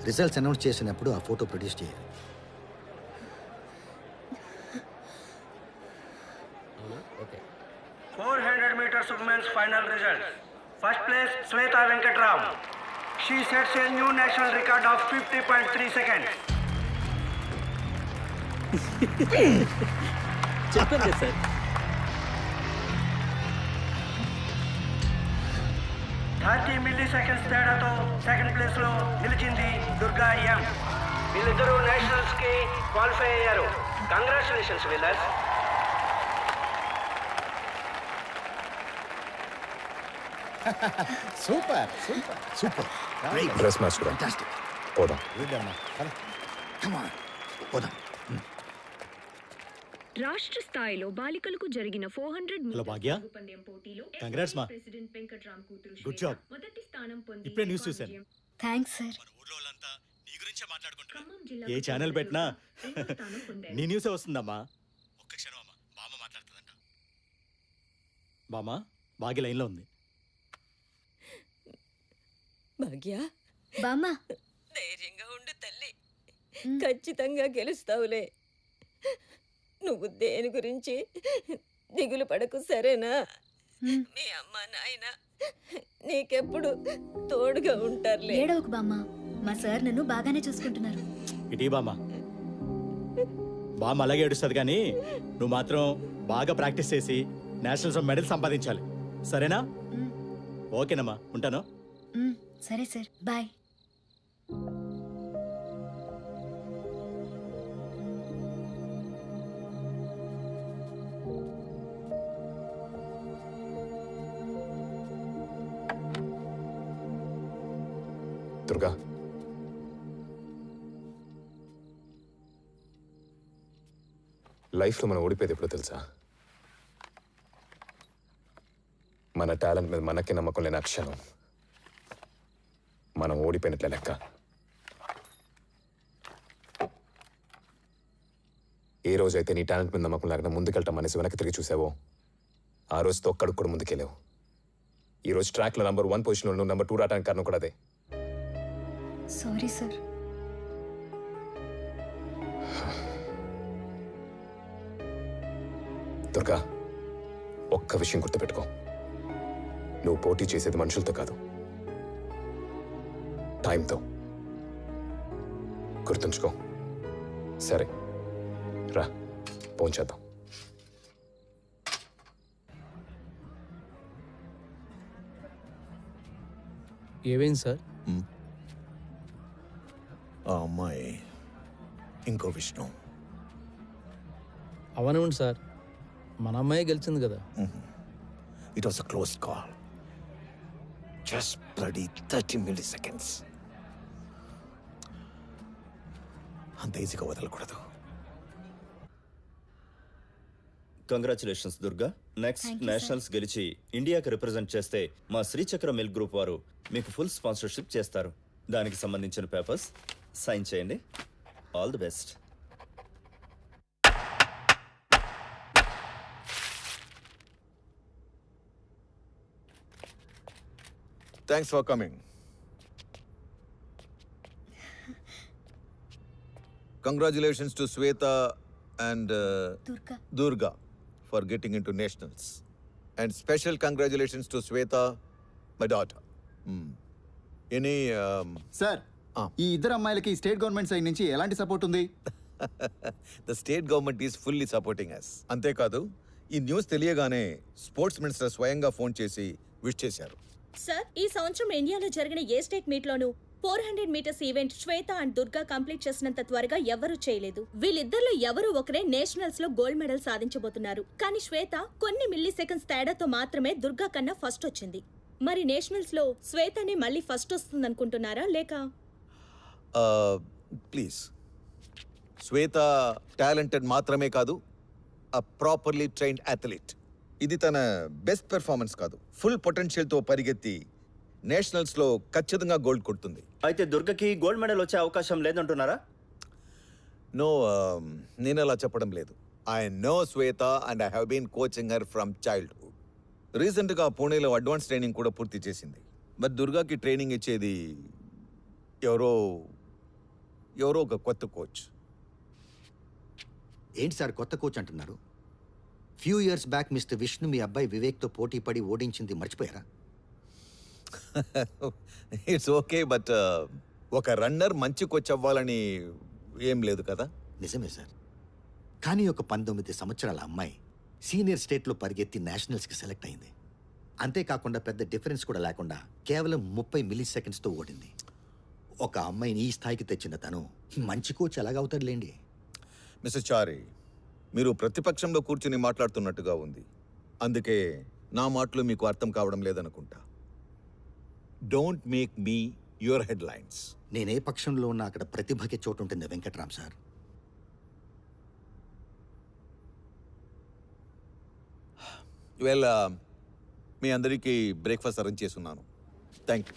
రిజల్ట్స్ అనౌన్స్ చేసినప్పుడు ఆ ఫోటో ప్రొడ్యూస్ చేయాలి. Okay. 400 meters women's final results. First place, Sweta Venkatram. She sets a new national record of 50.3 seconds. చెప్పాను కదా సార్. 30 milliseconds తేడాతో సెకండ్ ప్లేస్ లో నిలిచింది దుర్గా ఎం. వీళ్ళిద్దరూ నేషనల్స్ కి క్వాలిఫై అయ్యారు. Congratulations winners. Super super super. Dress మార్చుకురా, పోదాం. పోదాం. రాష్ట్ర స్థాయిలో బాలికలకు జరిగిన 400 హలో భాగ్య, కంగ్రాట్స్ మా. Good job. ఇప్పుడే న్యూస్ చూశాను. Thanks sir. ఏ ఛానల్ పెట్టినా నీ న్యూసే వస్తుందమ్మా. ఒక్క క్షణం అమ్మా, బామ్మ మాట్లాడుతుందంట. బామ్మ, భాగ్య లైన్లో ఉంది. భాగ్య, బామ్మ ధైర్యంగా ఉండు తల్లి, ఖచ్చితంగా గెలుస్తావులే. నువ్వు దేని గురించి దిగులు పడకు, సరేనా? మీ అమ్మ నాయన నీకెప్పుడు తోడుగా ఉంటారులే. ఏడవకు బామ్మ, మా సార్ నన్ను బాగానే చూసుకుంటున్నారు. ఇటీ బామ్మ, బామ్మ అలాగే ఏడుస్తుంది కానీ నువ్వు మాత్రం బాగా ప్రాక్టీస్ చేసి నేషనల్స్లో మెడల్ సంపాదించాలి, సరేనా? ఓకేనమ్మా, ఉంటాను. సరే సార్, బాయ్. దుర్గా, లైఫ్లో మనం ఓడిపోయేది ఎప్పుడో తెలుసా? మన టాలెంట్ మీద మనకే నమ్మకం లేని అక్షరం మనం ఓడిపోయినట్లే లెక్క. ఏ రోజైతే నీ టాలెంట్ మీద నమ్మకం లేకుండా ముందుకెళ్ళటం మనసు వెనక్కి తిరిగి చూసావో ఆ రోజుతో ఒక్కడికి కూడా ముందుకెళ్ళావు. ఈరోజు ట్రాక్లో నంబర్ 1 పొజిషన్లో నువ్వు నంబర్ 2 రావడానికి కారణం కూడా అదే. Sorry sir. దుర్గా, ఒక్క విషయం గుర్తుపెట్టుకో, నువ్వు పోటీ చేసేది మనుషులతో కాదు, టైంతో. గుర్తుంచుకో. సరే రా, పోంచేద్దాం. ఏమైంది సార్? ఆ అమ్మాయి ఇంకో విష్ణు. అవనివ్వండి సార్, మన అమ్మాయి గెలిచింది కదా. It was a close call. Just bloody 30 milliseconds. అంత ఈజీగా వదలకూడదు. Congratulations Durga. Next Thank you, nationals గెలిచి ఇండియాకి రిప్రజెంట్ చేస్తే మా శ్రీచక్ర మిల్క్ గ్రూప్ వారు మీకు ఫుల్ స్పాన్సర్షిప్ చేస్తారు. దానికి సంబంధించిన పేపర్స్ సైన్ చేయండి. All the best. Thanks for coming. Congratulations to Sweta and Durga for getting into nationals. And special congratulations to Sweta, my daughter. Any... sir, ఈ ఇద్దరు అమ్మాయిలకి స్టేట్ గవర్నమెంట్ సైడ్ నుంచి ఎలాంటి సపోర్ట్ ఉంది? The state government is fully supporting us. అంతేకాదు, ఈ న్యూస్ తెలియగానే స్పోర్ట్స్ మినిస్టర్ స్వయంగా ఫోన్ చేసి విష్ చేశారు. సార్, ఈ సంవత్సరం ఇండియాలో జరిగిన ఏ స్టేట్ మీట్లోనూ 400 meters event Shweta and Durga complete చేసినంత త్వరగా ఎవరూ చేయలేదు. వీళ్ళిద్దరిలో ఎవరో ఒకరే నేషనల్స్ లో గోల్డ్ మెడల్ సాధించబోతున్నారు. కానీ శ్వేత కొన్ని మిల్లీ సెకండ్స్ తేడాతో మాత్రమే దుర్గా కన్నా ఫస్ట్ వచ్చింది. మరి నేషనల్స్ లో శ్వేతనే మళ్ళీ ఫస్ట్ వస్తుందనుకుంటున్నారా లేక? ప్లీజ్, శ్వేత టాలెంటెడ్ మాత్రమే కాదు, అ ప్రాపర్లీ ట్రైన్డ్ అథ్లీట్. ఇది తన బెస్ట్ పెర్ఫార్మెన్స్ కాదు, ఫుల్ పొటెన్షియల్తో పరిగెత్తి నేషనల్స్లో ఖచ్చితంగా గోల్డ్ కొడుతుంది. అయితే దుర్గకి గోల్డ్ మెడల్ వచ్చే అవకాశం లేదంటున్నారా? నో, నేను అలా చెప్పడం లేదు. I know Shweta and I have been coaching her from childhood. రీసెంట్గా పూణేలో అడ్వాన్స్ ట్రైనింగ్ కూడా పూర్తి చేసింది. బట్ దుర్గాకి ట్రైనింగ్ ఇచ్చేది ఎవరో ఒక కొత్త కోచ్. ఏంటి సార్ కొత్త కోచ్ అంటున్నారు? Few years back mister Vishnu మీ అబ్బాయి వివేక్తో పోటీ పడి ఓడించింది మర్చిపోయారా? ఇట్స్ ఓకే, బట్ ఒక రన్నర్ మంచి కోచ్ అవ్వాలని ఏం లేదు కదా. నిజమే సార్, కానీ ఒక 19 సంవత్సరాల అమ్మాయి సీనియర్ స్టేట్లో పరిగెత్తి నేషనల్స్కి సెలెక్ట్ అయింది. అంతేకాకుండా పెద్ద డిఫరెన్స్ కూడా లేకుండా కేవలం 30 మిల్లీ సెకండ్స్తో ఓడింది. ఒక అమ్మాయిని ఈ స్థాయికి తెచ్చిన తను మంచి కోచ్ ఎలాగవుతాడులేండి. మిస్టర్ చారి, మీరు ప్రతిపక్షంలో కూర్చుని మాట్లాడుతున్నట్టుగా ఉంది. అందుకే నా మాటలు మీకు అర్థం కావడం లేదనుకుంటా. Don't make me your headlines. నేనే పక్షంలో ఉన్నా అక్కడ ప్రతిభకి చోటు ఉంటుంది వెంకట్రామ్ సార్. మీ అందరికీ బ్రేక్ఫాస్ట్ అరేంజ్ చేస్తున్నాను. Thank you.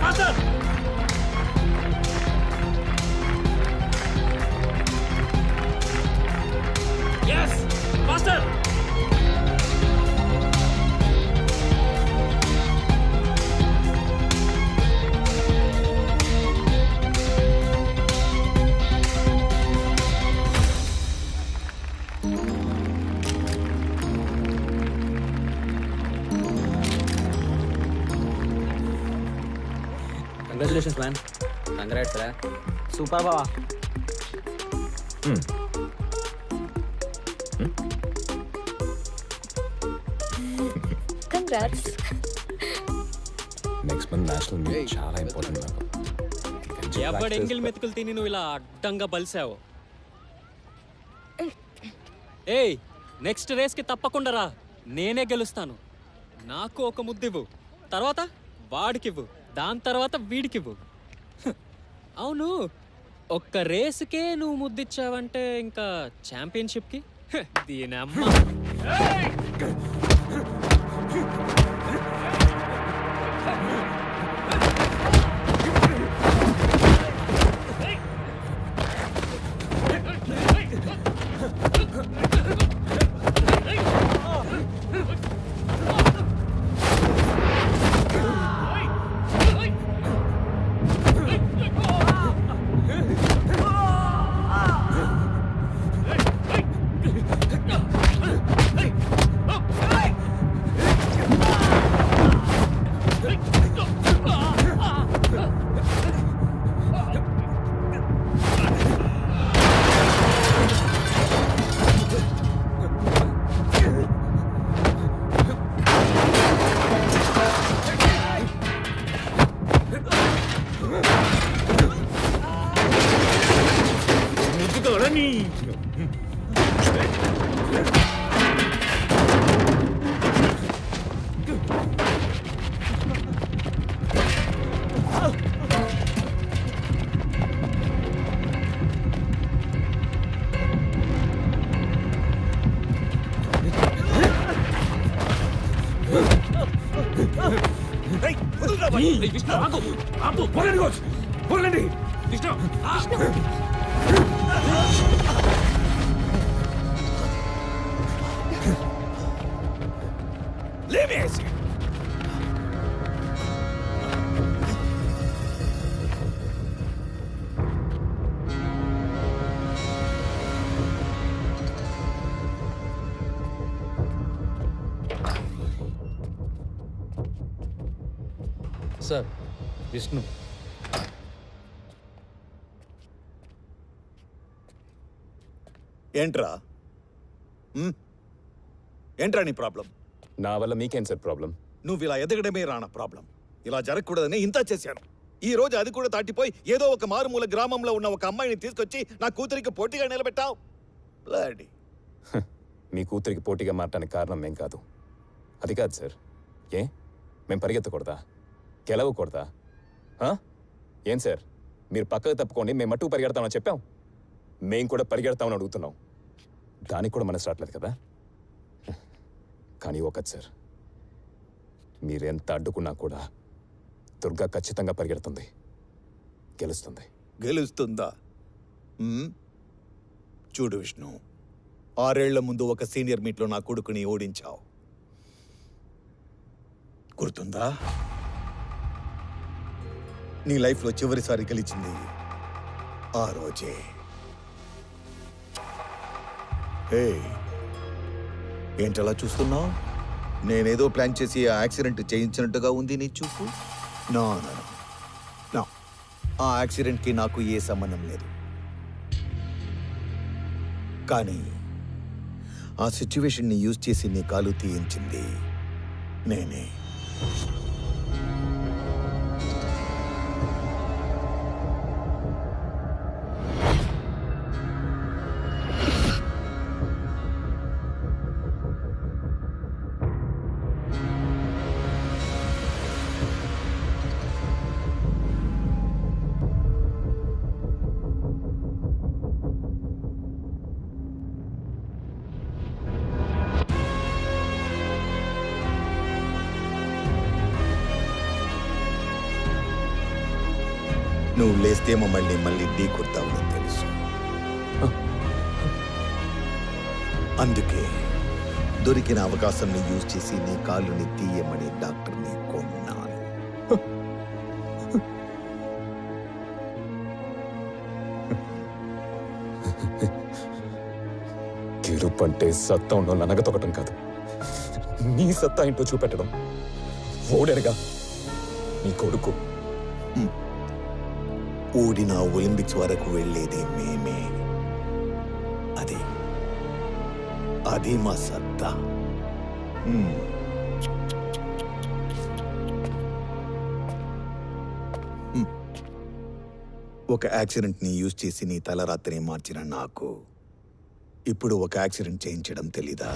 Faster! Yes! Faster! Congratulations man. Congrats రా. సూపర్ బావా. Congrats. Next month national meet చాలా ఇంపార్టెంట్ నాకు. ఎవడు ఎంగిల్ మెతుకులు తిని నువ్వు ఇలా అడ్డంగా బలిసావు. ఏయ్, నెక్స్ట్ రేస్కి తప్పకుండా రా. నేనే గెలుస్తాను. నాకు ఒక ముద్దివ్వు, తర్వాత వాడికివ్వు, దాని తర్వాత వీడికివ్వు. అవును, ఒక్క రేసుకే నువ్వు ముద్దిచ్చావంటే ఇంకా ఛాంపియన్షిప్కి దీనమ్మ. విష్ణు ఆగు, ఆగు, పోలండి కోచ్, పోలండి. విష్ణు లేవేసి. సార్, విష్ణు. ఏంట్రా ఏంట్రా నీ ప్రాబ్లం? నా వల్ల మీకేం సార్ ప్రాబ్లం? నువ్వు ఇలా ఎదగడమే రానా ప్రాబ్లం. ఇలా జరగకూడదని ఇంత చేశాను. ఈ రోజు అది కూడా దాటిపోయి ఏదో ఒక మారుమూల గ్రామంలో ఉన్న ఒక అమ్మాయిని తీసుకొచ్చి నా కూతురికి పోటీగా నిలబెట్టావు. బ్లడీ. మీ కూతురికి పోటీగా మారటానికి కారణం మేం కాదు. అది కాదు సార్. ఏ మేము పరిగెత్తకూడదా? గెలవకూడదా? ఏం సార్ మీరు పక్కకు తప్పుకోండి, మేము మట్టుకు పరిగెడతామని చెప్పాం. మేం కూడా పరిగెడతామని అడుగుతున్నాం. దానికి కూడా మనసు రావట్లేదు కదా. కానీ ఒకటి సార్, మీరెంత అడ్డుకున్నా కూడా దుర్గా ఖచ్చితంగా పరిగెడుతుంది, గెలుస్తుంది. గెలుస్తుందా? చూడు విష్ణు, 6 ఏళ్ల ముందు ఒక సీనియర్ మీట్లో నా కొడుకుని ఓడించావు, గుర్తుందా? నీ లైఫ్లో చివరిసారి గెలిచింది ఆ రోజే. ఏంటలా చూస్తున్నావు? నేనేదో ప్లాన్ చేసి ఆ యాక్సిడెంట్ చేయించినట్టుగా ఉంది నీ చూపు. నా ఆ యాక్సిడెంట్కి నాకు ఏ సంబంధం లేదు. కానీ ఆ సిచ్యువేషన్ని యూజ్ చేసి నీ కాలు తీయించింది నేనే. నువ్వు లేస్తే మళ్ళీ ఢీ కొడతావని తెలుసు. అందుకే దొరికిన అవకాశాన్ని యూజ్ చేసి నీ కాలుని తీయమని డాక్టర్ని కొన్నాను. గెలుపంటే సత్తా ఉండో నగతొక్కటం కాదు, నీ సత్తా ఏంటో చూపెట్టడం. ఓడెరగా నీ కొడుకు. ఓడిన ఒలింపిక్స్ వరకు వెళ్ళేది మేమే. అది మా సత్తా. ఒక యాక్సిడెంట్ని యూజ్ చేసి నీ తలరాత్రిని మార్చిన నాకు ఇప్పుడు ఒక యాక్సిడెంట్ చేయించడం తెలీదా?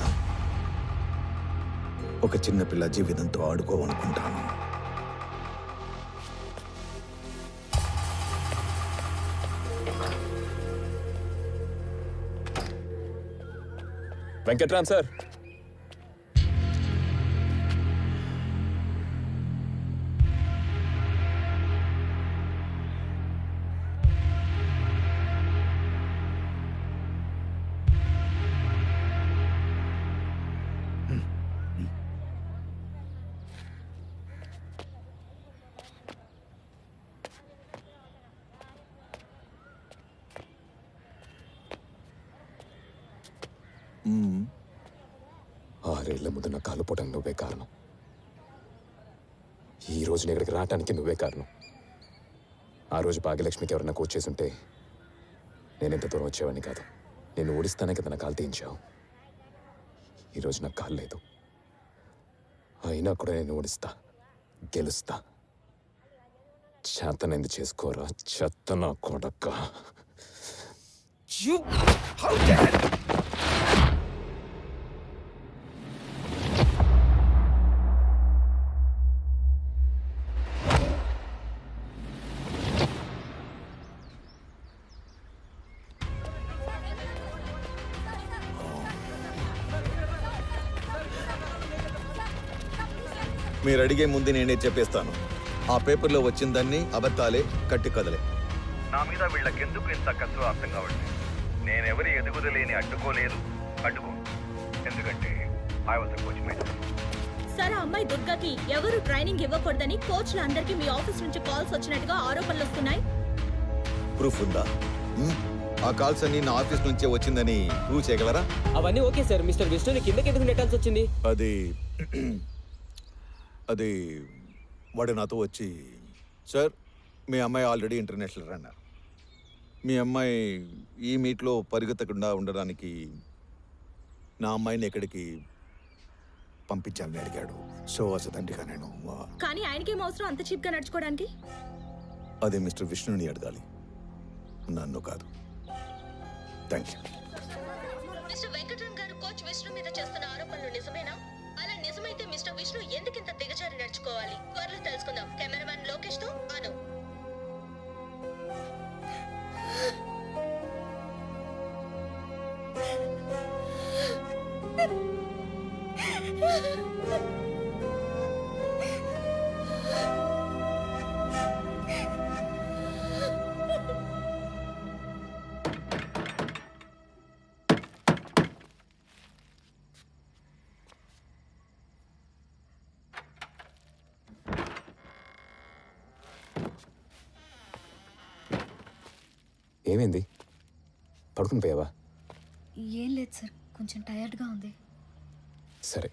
ఒక చిన్నపిల్ల జీవితంతో ఆడుకోవనుకుంటాను. వెంకట్రామ్ సార్, ఆరేళ్ల ముందు నా కాలు పోవడానికి నువ్వే కారణం. ఈ రోజు నేను ఇక్కడికి రావటానికి నువ్వే కారణం. ఆ రోజు భాగ్యలక్ష్మికి ఎవరన్నా కోచ్ చేసుంటే నేను ఎంత దూరం వచ్చేవాడిని కాదు. నేను ఓడిస్తానే కదా నా కాలు తీయించావు. ఈరోజు నాకు కాలు లేదు, అయినా కూడా నేను ఓడిస్తా, గెలుస్తా. చేతనైంది చేసుకోరా చెత్త నా కొడక్క. మీరు అడిగే ముందు నేనే చెప్పేస్తాను. ఆ పేపర్లో వచ్చిందాన్ని అబద్ధాలే, కట్టి కదలే. నా మీద వీళ్ళకెందుకు ఇంత కసు అర్థం కావట్లేదు. నేనెవరి ఎదుగుదలేని అడ్డుకోలేదు, అడ్డుకోను. ఎందుకంటే I was coach mate. Sir, ఆ అమ్మాయి దుర్గాకి ఎవరు ట్రైనింగ్ ఇవ్వకూడదని కోచ్లందరికీ మీ ఆఫీస్ నుంచి కాల్స్ వచ్చినట్టుగా ఆరోపణలు వస్తున్నాయి. ప్రూఫ్ ఉందా? ఆ కాల్స్ అన్ని నా ఆఫీస్ నుంచే వచ్చిందని ప్రూవ్ చేయగలరా? అవన్నీ ఓకే సార్. మిస్టర్ విష్ణుని కిందకి ఎందుకు నెట్టాల్సి వచ్చింది? అది వాడు నాతో వచ్చి, సార్ మీ అమ్మాయి ఆల్రెడీ ఇంటర్నేషనల్ రన్నర్, మీ అమ్మాయి ఈ మీట్లో పరిగెత్తకుండా ఉండడానికి నా అమ్మాయిని ఎక్కడికి పంపించాలని అడిగాడు. సో అసదండిగా నేను కానీ ఆయనకేం అవసరం అంత చీప్గా నడుచుకోవడానికి? అదే మిస్టర్ విష్ణుని అడగాలి, నన్ను కాదు. Thank you. మిస్టర్ వెంకటరామ్ గారు కోచ్ విష్ణు మీద చేస్తున్న ఆరోపణలు నిజమేనా? అలా నిజమైతే మిస్టర్ విష్ణు ఎందుకింత దిగజారి నడుచుకోవాలి? త్వరలో తెలుసుకుందాం. కెమెరామ్యాన్ లోకేష్ తో అను. ఏమైంది? పడుకుని పోయావా? ఏం లేదు సార్, కొంచెం టైర్డ్గా ఉంది. సరే,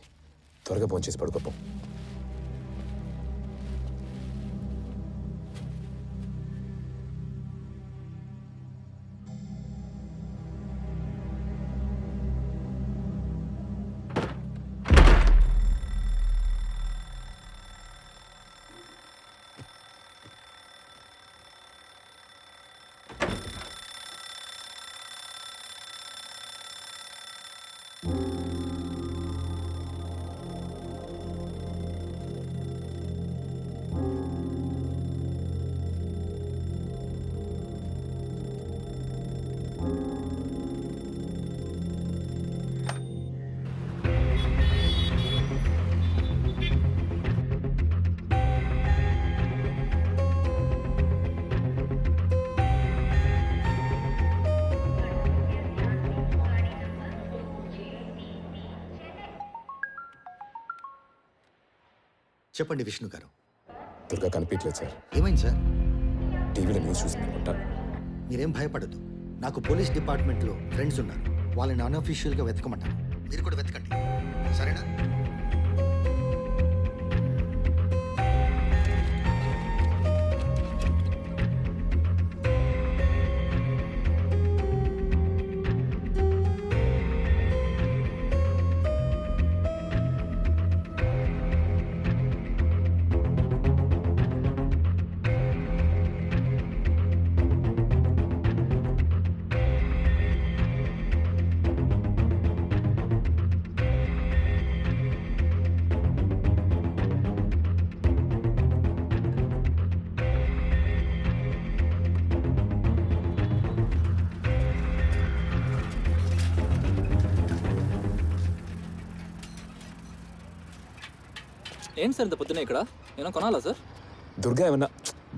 త్వరగా ఫోన్ చేసి పడుకోపో. చెప్పండి విష్ణు గారు. దుర్గా కనిపించలేదు సార్. ఏమైంది సార్? టీవీలో న్యూస్ చూసిందనుకుంటా. మీరేం భయపడద్దు. నాకు పోలీస్ డిపార్ట్మెంట్లో ఫ్రెండ్స్ ఉన్నారు. వాళ్ళని అన్అఫీషియల్గా వెతకమంటాను. మీరు కూడా వెతకండి, సరేనా? ఏంటి సార్ ఇంత పొద్దునే ఇక్కడ? ఏమైనా కొనాలా సార్? దుర్గా ఏమన్నా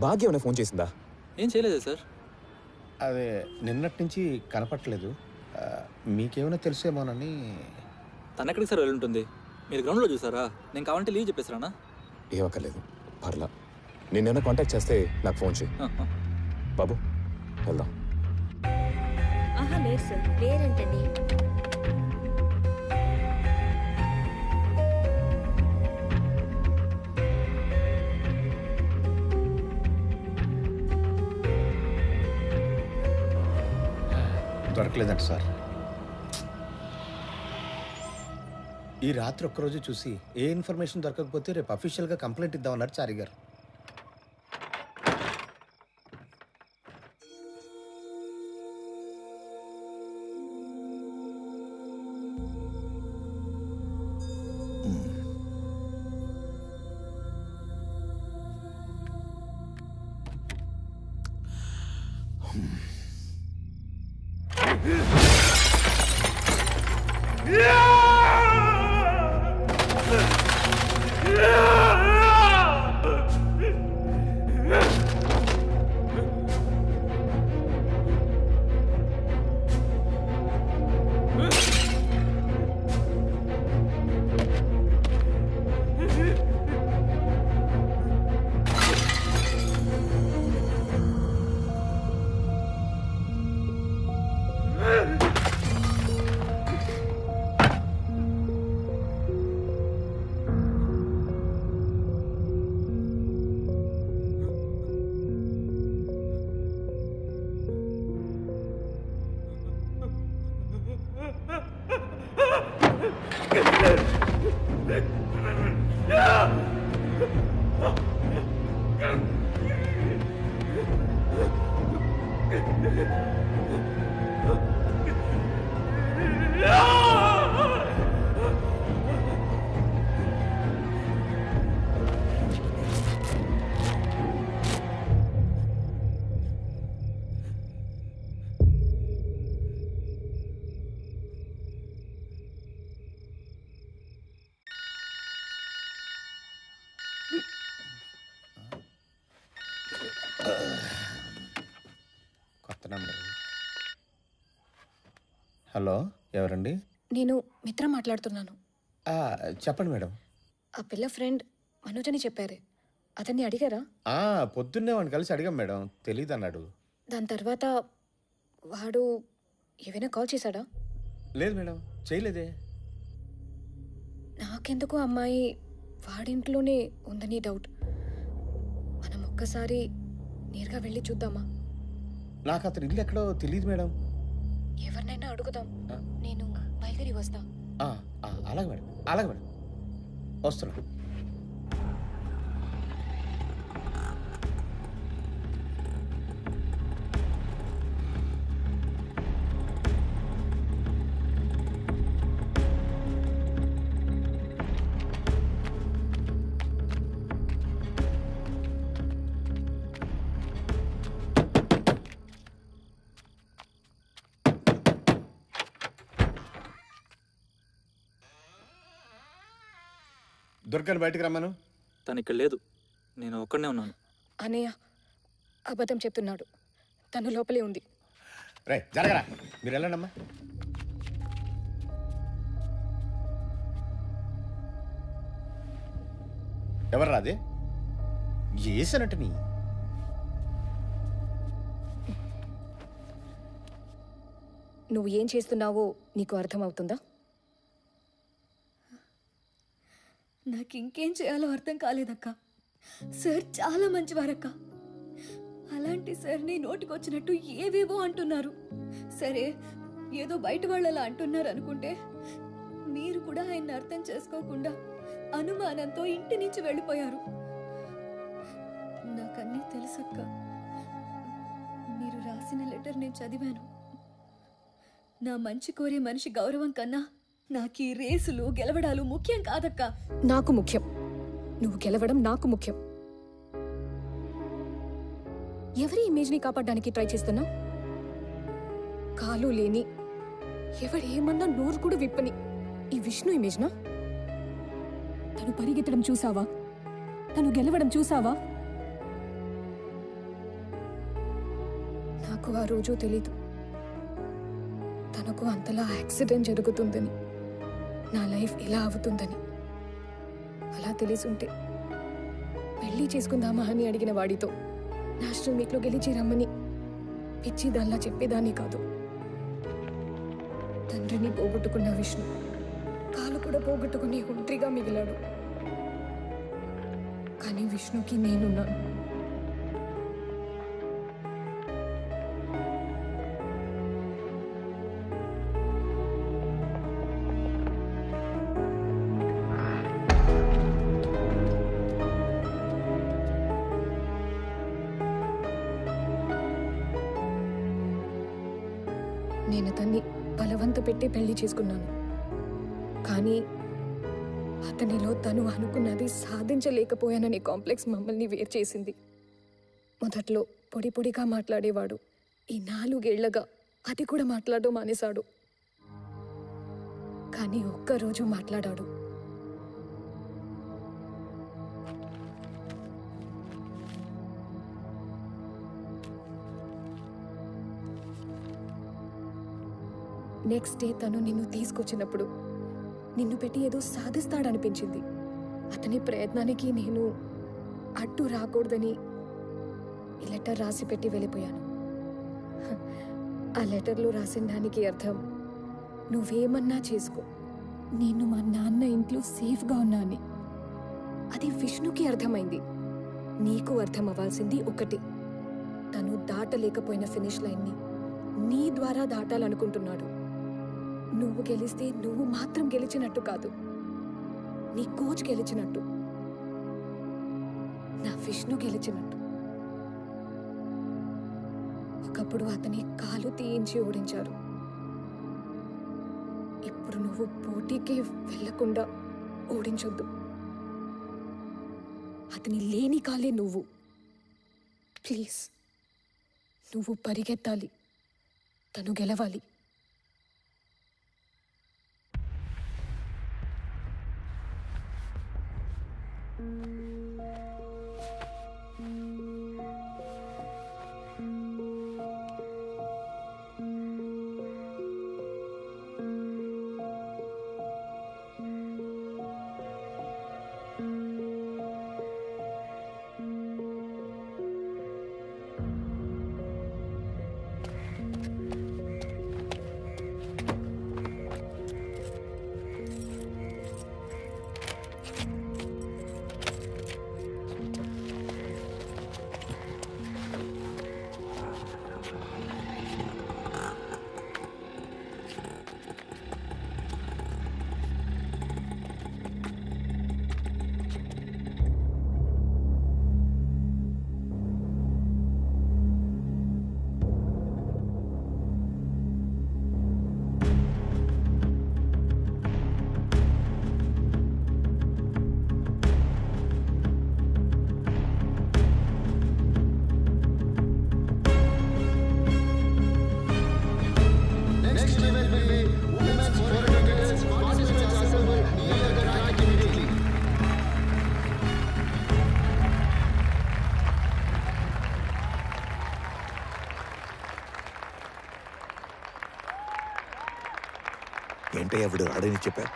భాగ్య ఏమైనా ఫోన్ చేసిందా? ఏం చేయలేదా సార్? అదే నిన్నటి నుంచి కనపట్లేదు. మీకేమైనా తెలుసేమోనని. తను ఎక్కడికి సార్ వెళ్ళుంటుంది? మీరు గ్రౌండ్లో చూసారా? నేను కావాలంటే లీవ్ చెప్పేసారా? ఏమక్కర్లేదు, పర్లా. నిన్నేమైనా కాంటాక్ట్ చేస్తే నాకు ఫోన్ చేయి. బాబు వెళ్దాం. ఆహా లేదు సార్. లేరేంటండి? దొరకలేదంట సార్. ఈ రాత్రి ఒక్కరోజు చూసి ఏ ఇన్ఫర్మేషన్ దొరకకపోతే రేపు అఫీషియల్గా కంప్లైంట్ ఇద్దామన్నారు చారి గారు. కొత్త నంబర్. హలో, ఎవరండి? నేను మిత్ర మాట్లాడుతున్నాను. చెప్పండి మేడం. ఆ పిల్ల ఫ్రెండ్ మనోజ్ అని చెప్పారే, అతన్ని అడిగారా? పొద్దున్నే వాడిని కలిసి అడిగాం మేడం, తెలీదు అన్నాడు. దాని తర్వాత వాడు ఏమైనా కాల్ చేశాడా? లేదు మేడం, చేయలేదే. నాకెందుకు అమ్మాయి వాడింట్లోనే ఉందని డౌట్. మనం ఒక్కసారి నేరుగా వెళ్ళి చూద్దామా? నాకు అతను ఇల్లు ఎక్కడో తెలియదు మేడం. ఎవరినైనా అడుగుదాం. నేను బయలుదేరి వస్తా. అలాగే మేడం, అలాగే మేడం, వస్తున్నా. దుర్గని బయటకు రమ్మను. తను ఇక్కడ లేదు, నేను ఒక్కడనే ఉన్నాను. అన్నయ్య అబద్ధం చెప్తున్నాడు, తను లోపలే ఉంది. రే జరగరా, మీరు వెళ్ళండమ్మా. ఎవరు రాదే చేశానంట నీ. నువ్వు ఏం చేస్తున్నావో నీకు అర్థమవుతుందా? నాకు ఇంకేం చేయాలో అర్థం కాలేదక్క. సార్ చాలా మంచివారక్క. అలాంటి సార్ని నోటికొచ్చినట్టు ఏవేవో అంటున్నారు. సరే, ఏదో బయట వాళ్ళలా అంటున్నారు అనుకుంటే, మీరు కూడా ఆయన్ని అర్థం చేసుకోకుండా అనుమానంతో ఇంటి నుంచి వెళ్ళిపోయారు. నాకన్నీ తెలుసక్క. మీరు రాసిన లెటర్ నేను చదివాను. నా మంచి కోరే మనిషి గౌరవం కన్నా నాకు ఈ రేసులు గెలవడాలు ముఖ్యం కాదక్క. నాకు ముఖ్యం, నువ్వు గెలవడం నాకు ముఖ్యం. ఎవరి ఇమేజ్ని కాపాడడానికి ట్రై చేస్తున్నావు? కాలు లేని, ఎవడేమన్నా నోరు కూడా విప్పని ఈ విష్ణు ఇమేజ్నా? తను పరిగెత్తడం చూసావా? తను గెలవడం చూసావా? నాకు ఆ రోజు తెలీదు తనకు అంతలా యాక్సిడెంట్ జరుగుతుందని, నా లైఫ్ ఇలా అవుతుందని. అలా తెలిసుంటే పెళ్లి చేసుకుందామా అని అడిగిన వాడితో నేషనల్ మీట్లో గెలిచి రమ్మని పిచ్చి దానిలా చెప్పేదాన్ని కాదు. తండ్రిని పోగొట్టుకున్న విష్ణు కాలు కూడా పోగొట్టుకుని ఒంటరిగా మిగిలాడు. కానీ విష్ణుకి నేనున్నాను. నేను అతన్ని బలవంత పెట్టి పెళ్లి చేసుకున్నాను. కానీ అతనిలో తను అనుకున్నది సాధించలేకపోయాననే కాంప్లెక్స్ మమ్మల్ని వేరు చేసింది. మొదట్లో పొడి పొడిగా మాట్లాడేవాడు. ఈ 4 ఏళ్లగా అది కూడా మాట్లాడడం మానేశాడు. కానీ ఒక్కరోజు మాట్లాడాడు. నెక్స్ట్ డే తను నిన్ను తీసుకొచ్చినప్పుడు నిన్ను పెట్టి ఏదో సాధిస్తాడనిపించింది. అతని ప్రయత్నానికి నేను అడ్డు రాకూడదని ఈ లెటర్ రాసి పెట్టి వెళ్ళిపోయాను. ఆ లెటర్లో రాసిన దానికి అర్థం, నువ్వేమన్నా చేసుకో, నేను మా నాన్న ఇంట్లో సేఫ్గా ఉన్నా అని. అది విష్ణుకి అర్థమైంది. నీకు అర్థం అవ్వాల్సింది ఒకటి, తను దాటలేకపోయిన ఫినిష్ లైన్ని నీ ద్వారా దాటాలనుకుంటున్నాడు. నువ్వు గెలిస్తే నువ్వు మాత్రం గెలిచినట్టు కాదు, నీ కోచ్ గెలిచినట్టు. నా విష్ణు గెలిచినట్టు. ఒకప్పుడు అతని కాలు తీయించి ఓడించారు. ఇప్పుడు నువ్వు పోటీకే వెళ్లకుండా ఓడించొద్దు. అతని లేని కాలే నువ్వు. ప్లీజ్, నువ్వు పరిగెత్తాలి, తను గెలవాలి. ఏంటయ్యా వీడు రాడని చెప్పారు.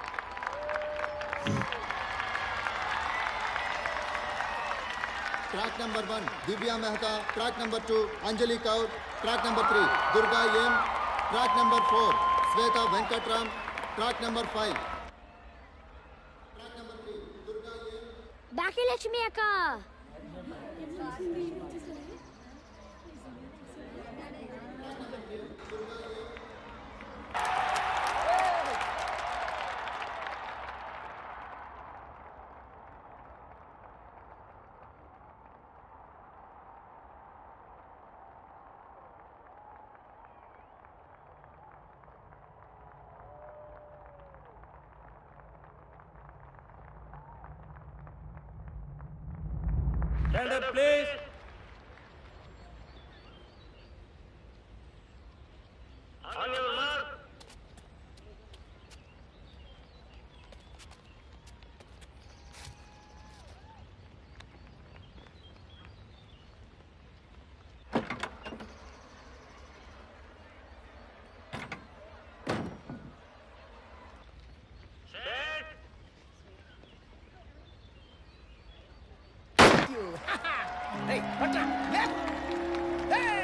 Track number 1 Divya Mehta, track number 2 Anjali Kaur, track number 3 Durga M, track number 4 Shweta Venkatram, track number 5 Bhagyalakshmi అక్క. Stand up, please. On your mark. Hey, watch out! Left! Hey!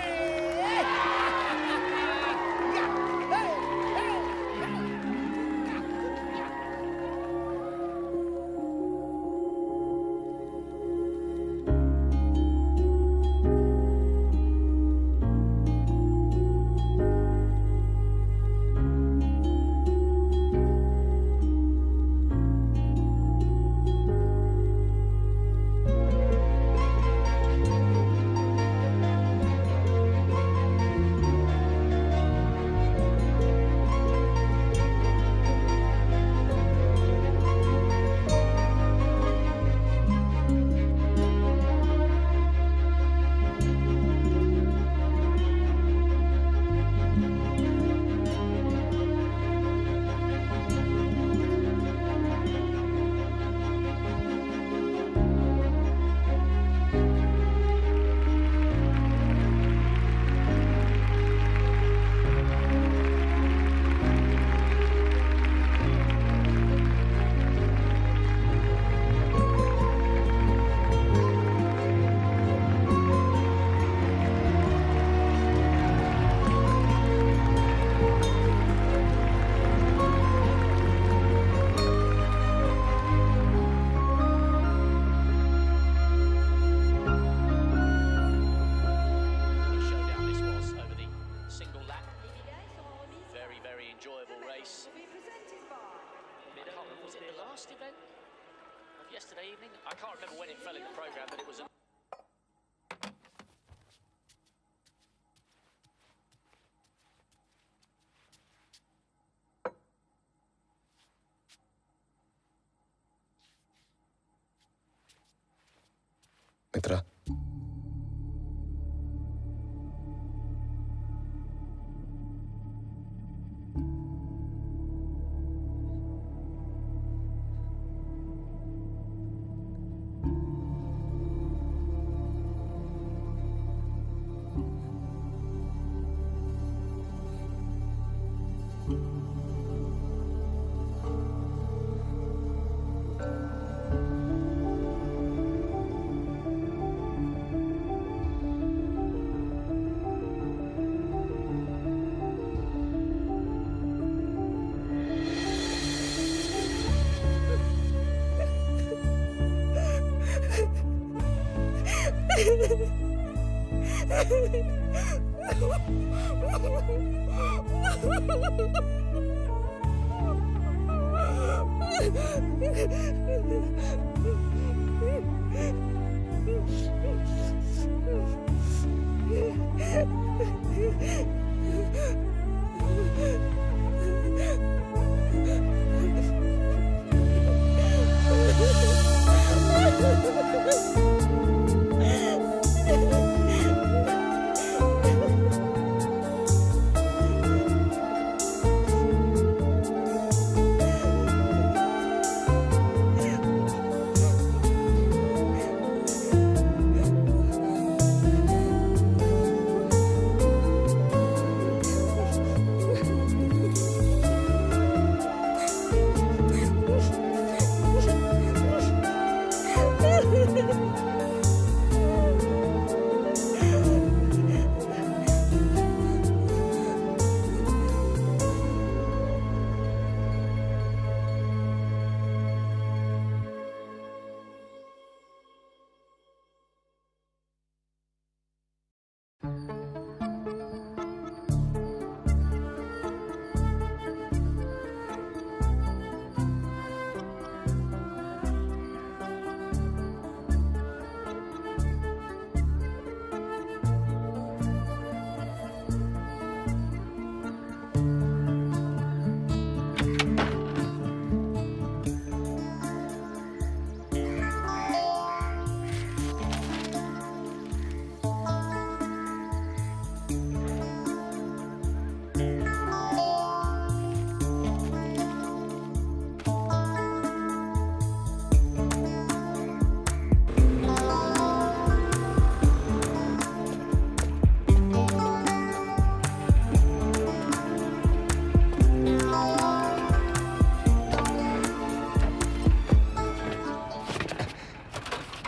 Was it the last event of yesterday evening? I can't remember when it fell in the programme, but it was a మిత్ర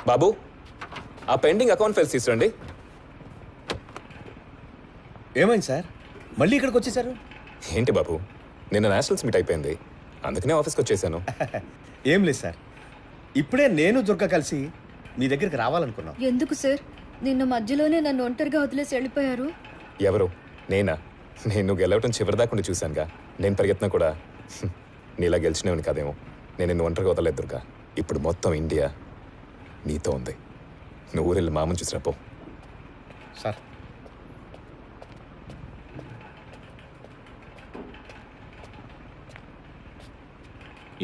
బాబు ఆ పెండింగ్ అకౌంట్ ఫైల్స్ తీసురండి. ఏమైంది సార్, మళ్ళీ ఇక్కడికి వచ్చేసారు? ఏంటి బాబు, నిన్న నేషనల్స్ మీట్ అయిపోయింది, అందుకనే ఆఫీస్కి వచ్చేసాను. ఏం లేదు సార్, ఇప్పుడే నేను దుర్గ కలిసి మీ దగ్గరికి రావాలనుకున్నాం. ఎందుకు సార్ నిన్న మధ్యలోనే నన్ను ఒంటరిగా వదిలేసి వెళ్ళిపోయారు? ఎవరు? నేనా? నేను గెలవటం చివరిదాకుండా చూశానుగా. నేను పరిగెత్తినా కూడా నీలా గెలిచినేవని కాదేమో. నేను నిన్ను ఒంటరిగా వదలలేదు దుర్గా. ఇప్పుడు మొత్తం ఇండియా నీతో ఉంది. నువ్వు ఊరెళ్ళి మామని చూసిరా పో. సార్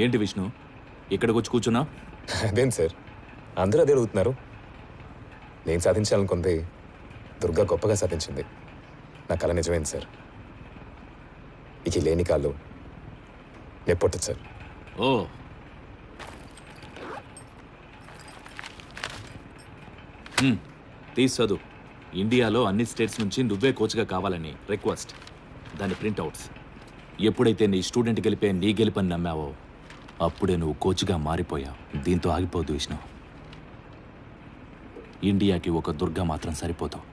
ఏంటి విష్ణు ఇక్కడికి వచ్చి కూర్చున్నా? అదేం సార్, అందరూ అదే అడుగుతున్నారు. నేను సాధించాలనుకుంది దుర్గా గొప్పగా సాధించింది. నా కళ నిజమైంది సార్. ఇక లేని కాళ్ళు నెప్పొట్టదు సార్. ఓ తీసి చదువు. ఇండియాలో అన్ని స్టేట్స్ నుంచి నువ్వే కోచ్గా కావాలని రిక్వెస్ట్. దాని ప్రింట్అవుట్స్. ఎప్పుడైతే నీ స్టూడెంట్ గెలిపే నీ గెలిపని నమ్మావో అప్పుడే నువ్వు కోచ్గా మారిపోయావు. దీంతో ఆగిపోదు విష్ణు. ఇండియాకి ఒక దుర్గా మాత్రం సరిపోతావు.